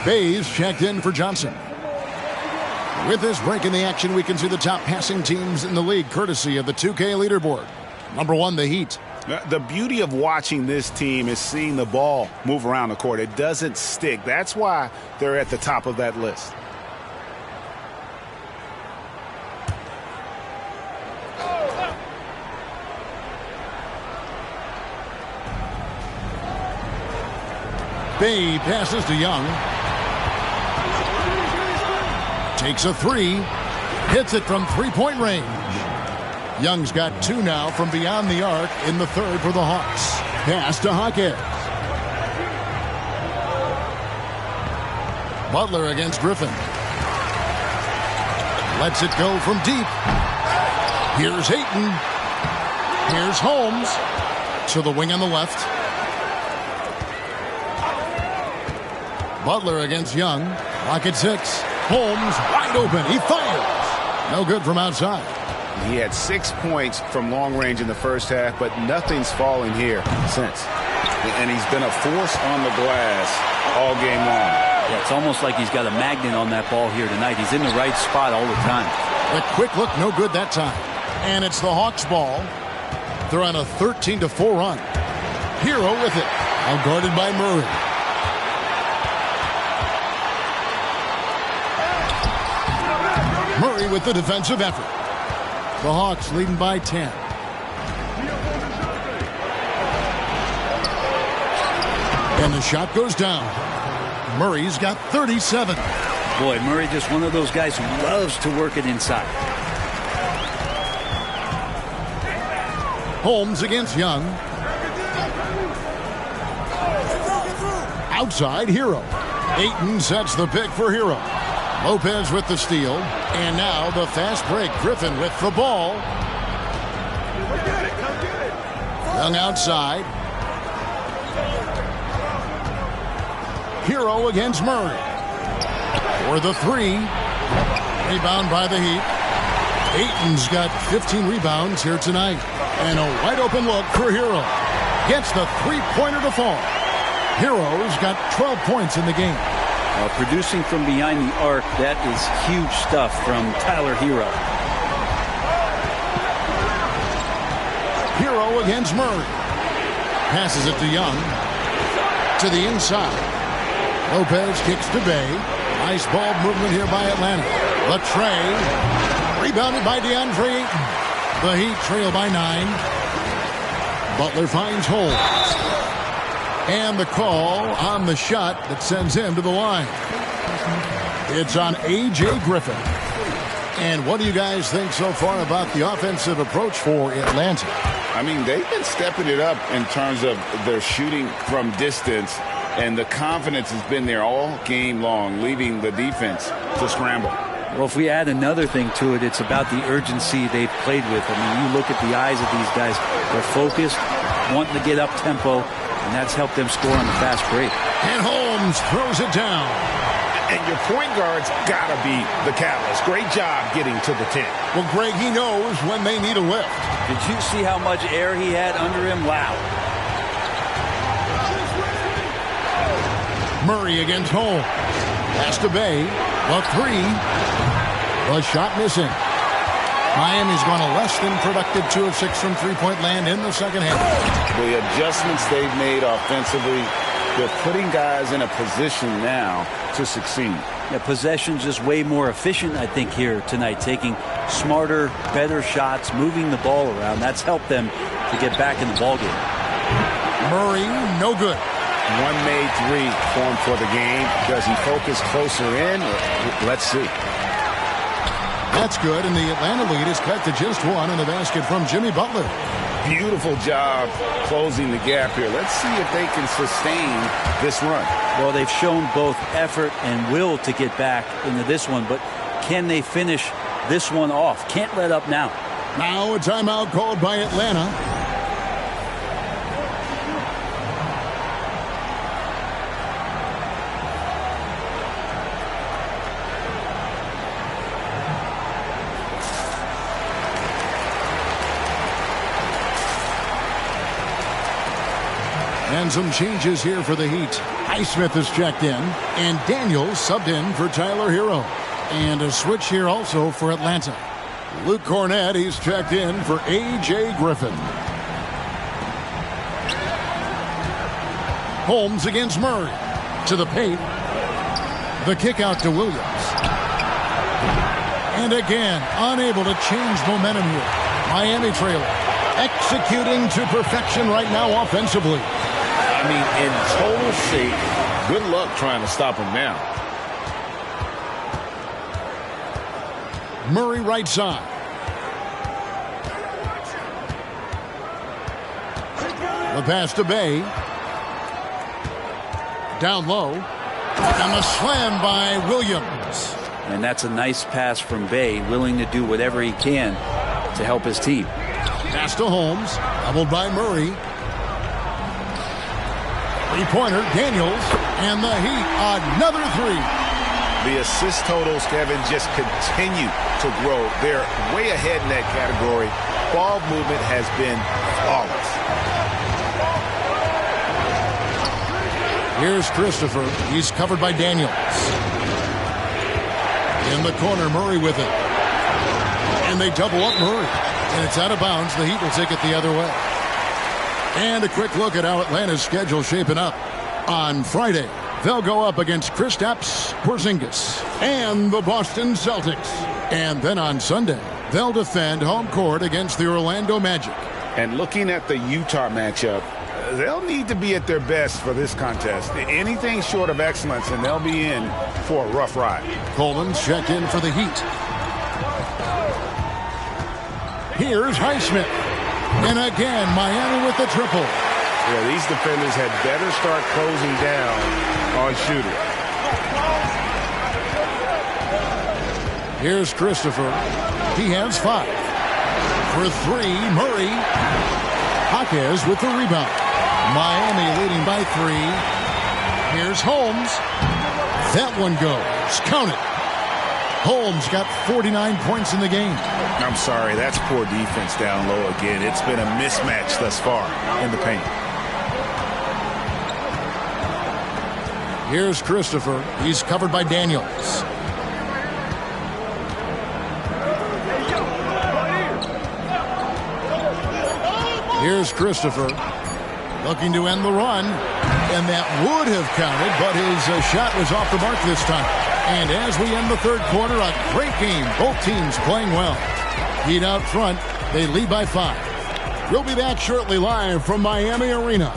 Bays checked in for Johnson. With this break in the action, we can see the top passing teams in the league, courtesy of the 2K leaderboard. Number 1, the Heat. The beauty of watching this team is seeing the ball move around the court. It doesn't stick. That's why they're at the top of that list. Bay passes to Young. Takes a 3. Hits it from three-point range. Young's got 2 now from beyond the arc in the 3rd for the Hawks. Pass to Hawkins. Butler against Griffin. Lets it go from deep. Here's Ayton. Here's Holmes. To the wing on the left. Butler against Young. Clock at 6. Holmes wide open. He fires. No good from outside. He had 6 points from long range in the first half, but nothing's falling here since. And he's been a force on the glass all game long. Yeah, it's almost like he's got a magnet on that ball here tonight. He's in the right spot all the time. A quick look, no good that time. And it's the Hawks' ball. They're on a 13-4 run. Hero with it. Now guarded by Murray. Murray with the defensive effort. The Hawks leading by 10. And the shot goes down. Murray's got 37. Boy, Murray just one of those guys who loves to work it inside. Holmes against Young. Outside, Hero. Ayton sets the pick for Hero. Lopez with the steal. And now the fast break. Griffin with the ball. Young outside. Hero against Murray. For the 3. Rebound by the Heat. Ayton's got 15 rebounds here tonight. And a wide open look for Hero. Gets the three-pointer to fall. Hero's got 12 points in the game. Producing from behind the arc, that is huge stuff from Tyler Hero. Hero against Murray. Passes it to Young. To the inside. Lopez kicks to Bay. Nice ball movement here by Atlanta. The tray. Rebounded by DeAndre Ayton. The Heat trail by 9. Butler finds Holmes. And the call on the shot that sends him to the line. It's on A.J. Griffin. And what do you guys think so far about the offensive approach for Atlanta? I mean, they've been stepping it up in terms of their shooting from distance, and the confidence has been there all game long, leaving the defense to scramble. Well, if we add another thing to it, it's about the urgency they've played with. I mean, you look at the eyes of these guys. They're focused, wanting to get up tempo, and that's helped them score on the fast break. And Holmes throws it down. And your point guard's got to be the catalyst. Great job getting to the 10. Well, Greg, he knows when they need a lift. Did you see how much air he had under him? Wow. Murray against Holmes. Pass to Bay. The 3. The shot missing. Miami's gone a less than productive 2 of 6 from three-point land in the second half. The adjustments they've made offensively, they're putting guys in a position now to succeed. Yeah, possession's just way more efficient, I think, here tonight. Taking smarter, better shots, moving the ball around. That's helped them to get back in the ballgame. Murray, no good. One made 3 for him for the game. Does he focus closer in? Let's see. That's good, and the Atlanta lead is cut to just 1 in the basket from Jimmy Butler. Beautiful job closing the gap here. Let's see if they can sustain this run. Well, they've shown both effort and will to get back into this one, but can they finish this one off? Can't let up now. Now a timeout called by Atlanta. And some changes here for the Heat. Highsmith is checked in, and Daniels subbed in for Tyler Hero. And a switch here also for Atlanta. Luke Cornett, he's checked in for A.J. Griffin. Holmes against Murray. To the paint. The kick out to Williams. And again, unable to change momentum here. Miami trailer. Executing to perfection right now offensively. I mean, in total shape. Good luck trying to stop him now. Murray right side. The pass to Bay. Down low. And the slam by Williams. And that's a nice pass from Bay, willing to do whatever he can to help his team. Pass to Holmes. Doubled by Murray. Three-pointer, Daniels, and the Heat, another 3. The assist totals, Kevin, just continue to grow. They're way ahead in that category. Ball movement has been flawless. Here's Christopher. He's covered by Daniels. In the corner, Murray with it. And they double up Murray. And it's out of bounds. The Heat will take it the other way. And a quick look at how Atlanta's schedule shaping up. On Friday, they'll go up against Kristaps Porzingis and the Boston Celtics. And then on Sunday, they'll defend home court against the Orlando Magic. And looking at the Utah matchup, they'll need to be at their best for this contest. Anything short of excellence, and they'll be in for a rough ride. Coleman's checked in for the Heat. Here's Highsmith. And again, Miami with the triple. Yeah, these defenders had better start closing down on shooters. Here's Christopher. He has 5. For 3, Murray. Jaquez with the rebound. Miami leading by 3. Here's Holmes. That one goes. Count it. Holmes got 49 points in the game. I'm sorry, that's poor defense down low again. It's been a mismatch thus far in the paint. Here's Christopher. He's covered by Daniels. Here's Christopher. Looking to end the run. And that would have counted, but his shot was off the mark this time. And as we end the third quarter, a great game. Both teams playing well. Heat out front. They lead by 5. We'll be back shortly live from Miami Arena.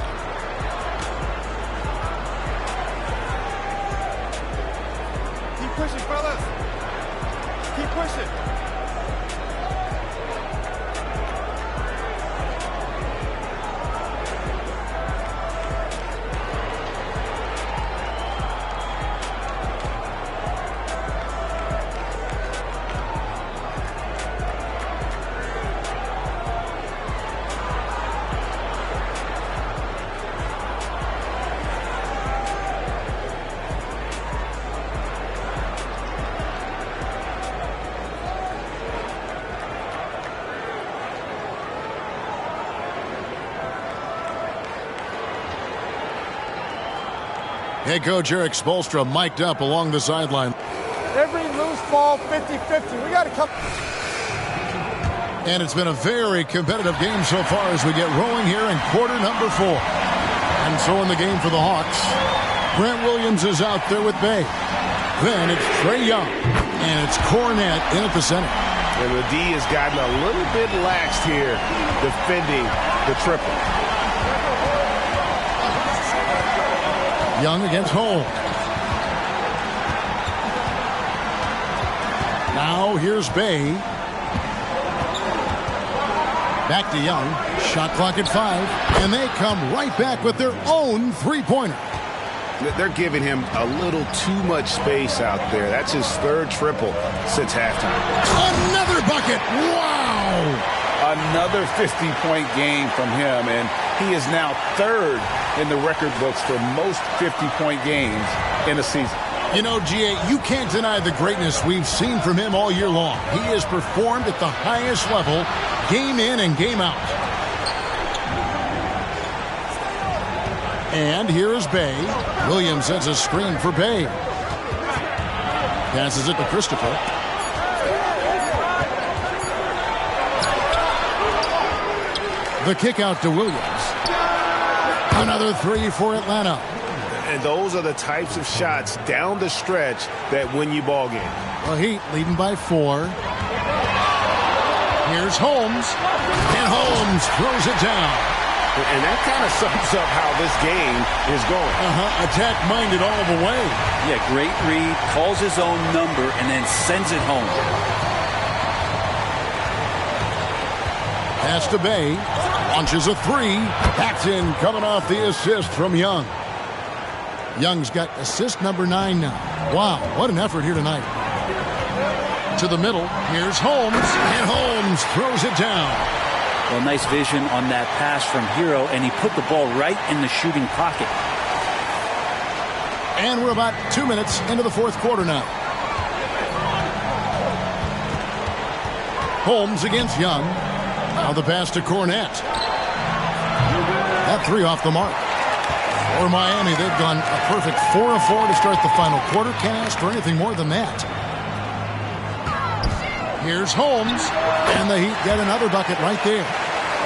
Keep pushing, fellas. Keep pushing. Head coach Eric Spoelstra mic'd up along the sideline. Every loose ball, 50-50. We got to come. And it's been a very competitive game so far as we get rolling here in quarter number 4. And so in the game for the Hawks, Grant Williams is out there with Bay. Then it's Trae Young, and it's Cornette in at the center. And the D has gotten a little bit laxed here defending the triple. Young against Holmes. Now here's Bay. Back to Young. Shot clock at 5. And they come right back with their own three-pointer. They're giving him a little too much space out there. That's his third triple since halftime. Another bucket. Wow. Another 50-point game from him, and he is now third in the record books for most 50-point games in a season. You know, G.A., you can't deny the greatness we've seen from him all year long. He has performed at the highest level, game in and game out. And here's Bay. Williams sends a screen for Bay. Passes it to Christopher. The kick out to Williams. Another 3 for Atlanta. And those are the types of shots down the stretch that win you ball games. The Heat leading by 4. Here's Holmes. And Holmes throws it down. And that kind of sums up how this game is going. Attack-minded all the way. Yeah, great read, calls his own number, and then sends it home. Pass to Bay. Launches a 3. Backs in, coming off the assist from Young. Young's got assist number 9 now. Wow, what an effort here tonight. To the middle. Here's Holmes. And Holmes throws it down. Well, nice vision on that pass from Hero, and he put the ball right in the shooting pocket. And we're about 2 minutes into the fourth quarter now. Holmes against Young. Now the pass to Cornette. That 3 off the mark. For Miami, they've gone a perfect 4 of 4 to start the final quarter. Can't ask for anything more than that. Here's Holmes, and the Heat get another bucket right there.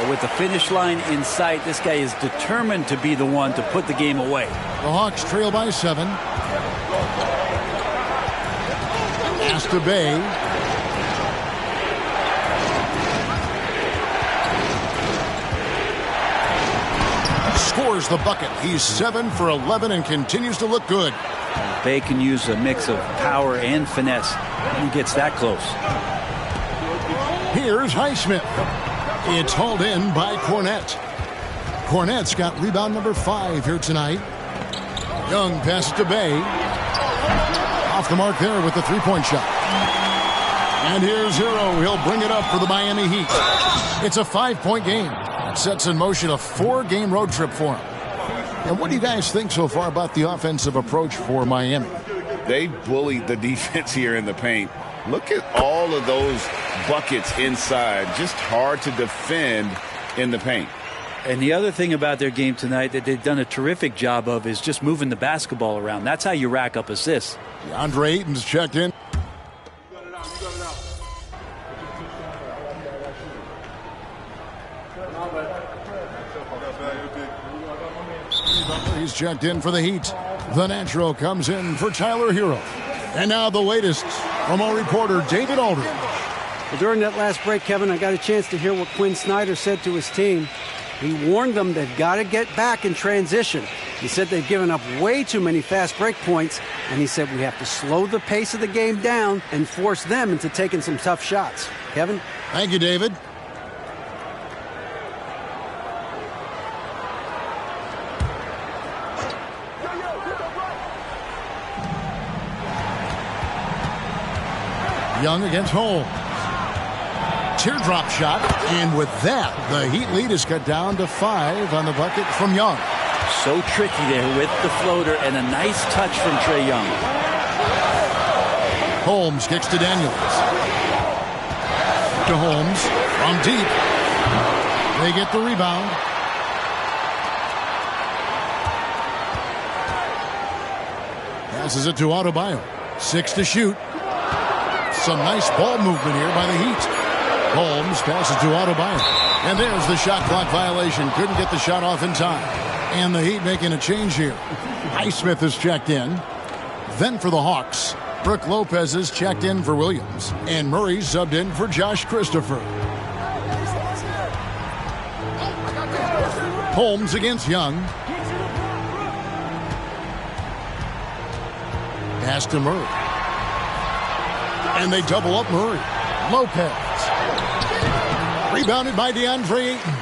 With the finish line in sight, this guy is determined to be the one to put the game away. The Hawks trail by 7. Pass to Bay. Scores the bucket. He's 7 for 11 and continues to look good. Bay can use a mix of power and finesse. He gets that close. Here's Highsmith. It's hauled in by Cornette. Cornette's got rebound number 5 here tonight. Young passes to Bay. Off the mark there with the three-point shot. And here's Hero. He'll bring it up for the Miami Heat. It's a 5-point game. It sets in motion a 4-game road trip for him. And what do you guys think so far about the offensive approach for Miami? They bullied the defense here in the paint. Look at all of those buckets inside. Just hard to defend in the paint. And the other thing about their game tonight that they've done a terrific job of is just moving the basketball around. That's how you rack up assists. Andre Ayton's checked in. He's checked in for the Heat. The natural comes in for Tyler Hero. And now the latest from our reporter, David Aldridge. Well, during that last break, Kevin, I got a chance to hear what Quinn Snyder said to his team. He warned them they've got to get back in transition. He said they've given up way too many fast break points, and he said we have to slow the pace of the game down and force them into taking some tough shots. Kevin? Thank you, David. Young against Holmes. Teardrop shot, and with that, the Heat lead is cut down to 5 on the bucket from Young. So tricky there with the floater and a nice touch from Trae Young. Holmes kicks to Daniels. To Holmes from deep. They get the rebound. Passes it to Adebayo. 6 to shoot. Some nice ball movement here by the Heat. Holmes passes to Adebayo. And there's the shot clock violation. Couldn't get the shot off in time. And the Heat making a change here. Highsmith is checked in. Then for the Hawks, Brook Lopez is checked in for Williams. And Murray subbed in for Josh Christopher. Holmes against Young. Pass to Murray. And they double up Murray. Lopez. Rebounded by DeAndre Ayton.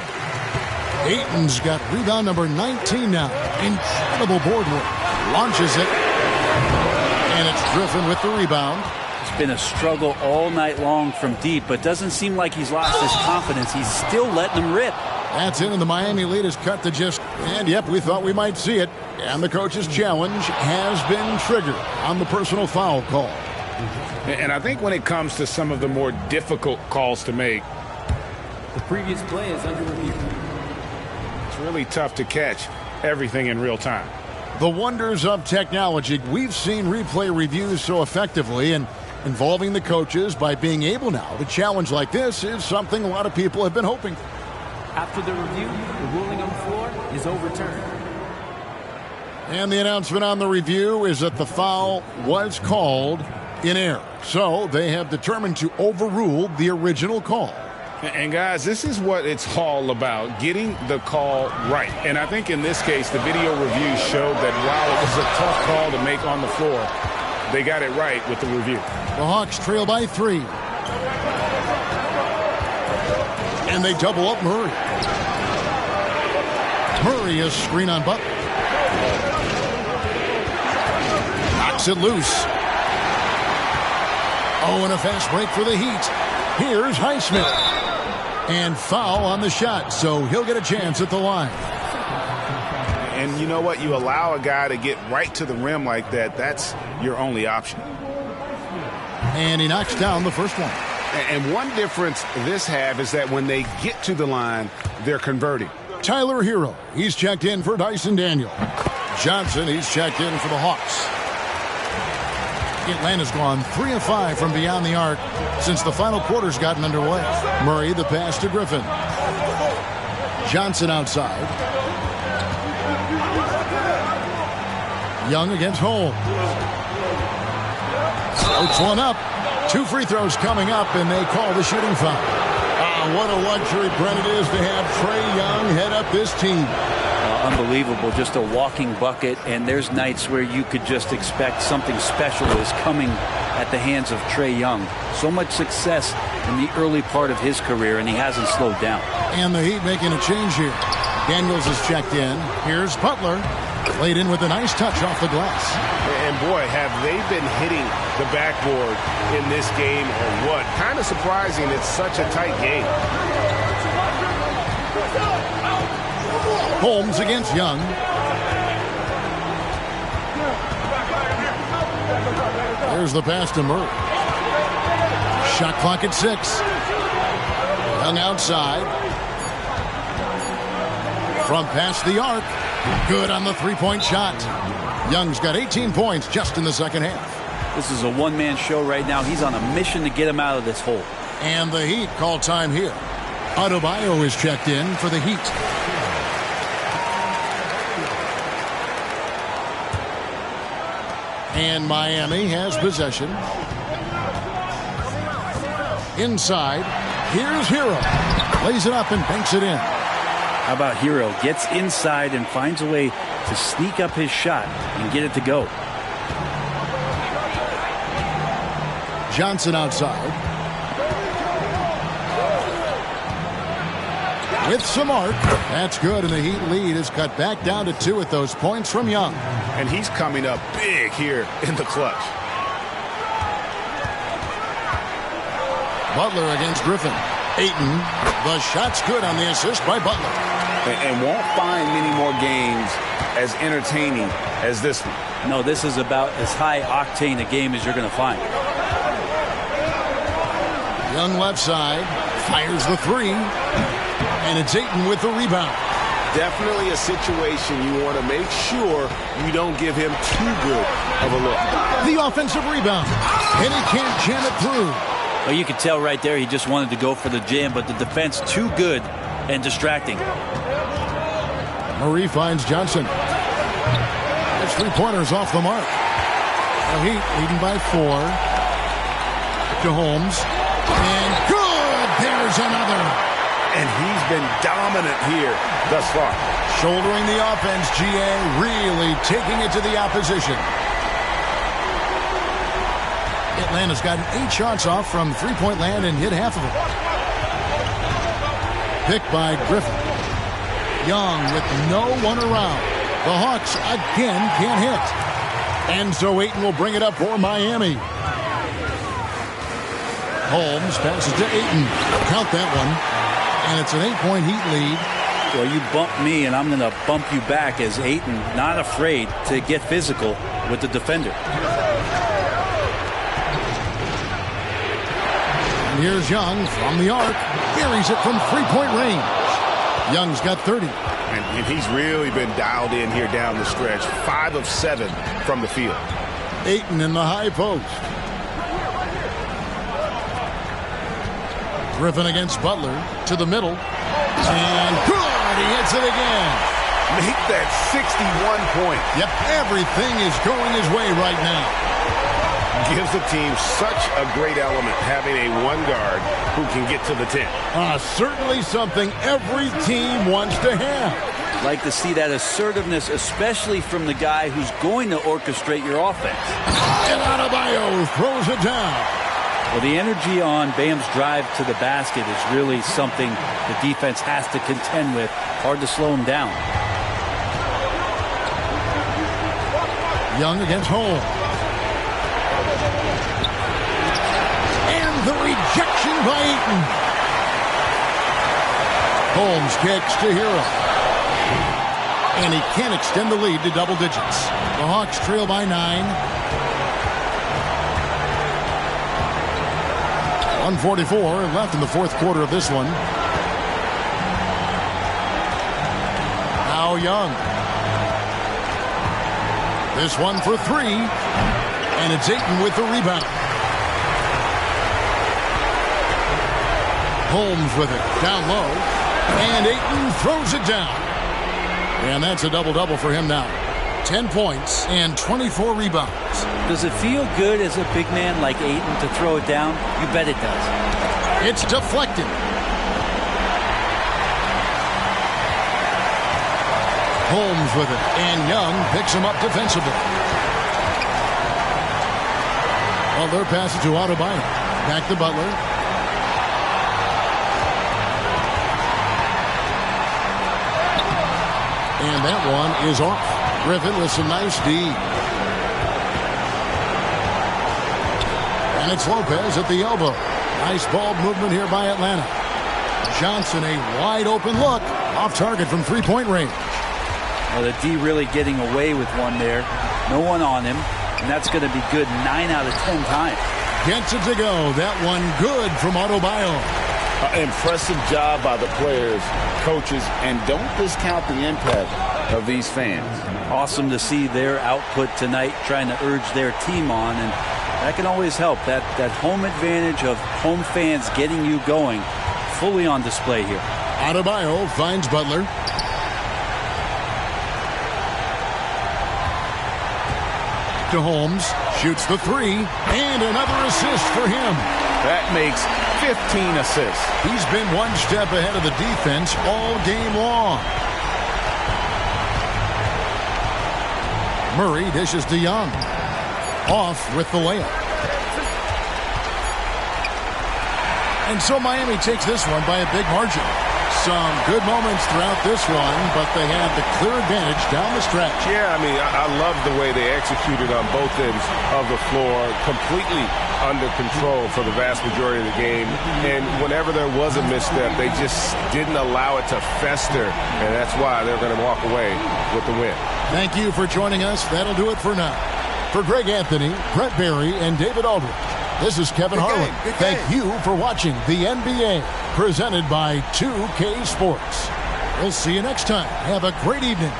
Ayton's got rebound number 19 now. Incredible board work. Launches it. And it's Griffin with the rebound. It's been a struggle all night long from deep, but doesn't seem like he's lost his confidence. He's still letting them rip. That's it, and the Miami lead is cut to just, and yep, we thought we might see it. And the coach's challenge has been triggered on the personal foul call. And I think when it comes to some of the more difficult calls to make, the previous play is under review. It's really tough to catch everything in real time. The wonders of technology. We've seen replay reviews so effectively, and involving the coaches by being able now to challenge like this is something a lot of people have been hoping for. After the review, the ruling on the floor is overturned. And the announcement on the review is that the foul was called in error. So they have determined to overrule the original call. And guys, this is what it's all about, getting the call right. And I think in this case, the video review showed that while it was a tough call to make on the floor, they got it right with the review. The Hawks trail by 3. And they double up Murray. Murray is screen on Butler. Knocks it loose. Oh, and a fast break for the Heat. Here's Highsmith. And foul on the shot, so he'll get a chance at the line. And you know what? You allow a guy to get right to the rim like that, that's your only option. And he knocks down the first one. And one difference this half is that when they get to the line, they're converting. Tyler Hero, he's checked in for Dyson Daniel. Johnson, he's checked in for the Hawks. Atlanta's gone 3 of 5 from beyond the arc since the final quarter's gotten underway. Murray, the pass to Griffin. Johnson outside. Young against Holmes. Floats one up. 2 free throws coming up, and they call the shooting foul. What a luxury, Brent, it is to have Trae Young head up this team. Unbelievable, just a walking bucket, and there's nights where you could just expect something special is coming at the hands of Trae Young. So much success in the early part of his career, and he hasn't slowed down. And the Heat making a change here. Daniels is checked in. Here's Butler. Played in with a nice touch off the glass. And boy, have they been hitting the backboard in this game or what? Kind of surprising it's such a tight game. Holmes against Young. There's the pass to Murray. Shot clock at 6. Young outside. From past the arc. Good on the three-point shot. Young's got 18 points just in the second half. This is a one-man show right now. He's on a mission to get him out of this hole. And the Heat call time here. Adebayo is checked in for the Heat. And Miami has possession. Inside. Here's Hero. Lays it up and banks it in. How about Hero? Gets inside and finds a way to sneak up his shot and get it to go. Johnson outside. With some arc. That's good, and the Heat lead is cut back down to 2 with those points from Young. And he's coming up big here in the clutch. Butler against Griffin. Ayton. The shot's good on the assist by Butler. And won't find many more games as entertaining as this one. No, this is about as high octane a game as you're going to find. Young left side. Fires the 3. And it's Ayton with the rebound. Definitely a situation you want to make sure you don't give him too good of a look. The offensive rebound. And he can't jam it through. Well, you could tell right there he just wanted to go for the jam, but the defense too good and distracting. Murray finds Johnson. His 3-pointers off the mark. The Heat leading by 4. To Holmes. And good! There's another. And he's been dominant here thus far. Shouldering the offense, GA really taking it to the opposition. Atlanta's gotten 8 shots off from 3-point land and hit half of them. Picked by Griffin. Young with no one around. The Hawks again can't hit. And so Ayton will bring it up for Miami. Holmes passes to Ayton. Count that one. And it's an 8-point Heat lead. Well, you bump me, and I'm going to bump you back as Ayton not afraid to get physical with the defender. And here's Young from the arc. Buries it from 3-point range. Young's got 30. And he's really been dialed in here down the stretch. 5 of 7 from the field. Ayton in the high post. Griffin against Butler to the middle. And good! He hits it again. Make that 61 point. Yep, everything is going his way right now. Gives the team such a great element having a one guard who can get to the 10. Certainly something every team wants to have. Like to see that assertiveness, especially from the guy who's going to orchestrate your offense. And Adebayo throws it down. Well, the energy on Bam's drive to the basket is really something the defense has to contend with. Hard to slow him down. Young against Holmes. And the rejection by Ayton. Holmes kicks to Hero. And he can't extend the lead to double digits. The Hawks trail by 9. 1:44 left in the fourth quarter of this one. Now Young. This one for 3. And it's Ayton with the rebound. Holmes with it. Down low. And Ayton throws it down. And that's a double-double for him now. 10 points and 24 rebounds. Does it feel good as a big man like Ayton to throw it down? You bet it does. It's deflected. Holmes with it. And Young picks him up defensively. Butler passes to Adebayo. Back to Butler. And that one is off. Griffin with some nice D. And it's Lopez at the elbow. Nice ball movement here by Atlanta. Johnson, a wide open look. Off target from 3-point range. Well, the D really getting away with one there. No one on him. And that's going to be good 9 out of 10 times. Gets it to go. That one good from Adebayo. Impressive job by the players, coaches, and don't discount the impact of these fans. Awesome to see their output tonight, trying to urge their team on, and that can always help. That home advantage of home fans getting you going, fully on display here. Adebayo finds Butler. Back to Holmes. Shoots the three. And another assist for him. That makes 15 assists. He's been one step ahead of the defense all game long. Murray dishes to Young. Off with the layup. And so Miami takes this one by a big margin. Some good moments throughout this one, but they have the clear advantage down the stretch. Yeah, I mean, I love the way they executed on both ends of the floor, completely under control for the vast majority of the game. And whenever there was a misstep, they just didn't allow it to fester, and that's why they're going to walk away with the win. Thank you for joining us. That'll do it for now. For Greg Anthony, Brent Barry, and David Aldridge, this is Kevin Harlan. Thank you for watching the NBA, presented by 2K Sports. We'll see you next time. Have a great evening.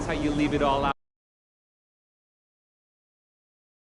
That's how you leave it all out.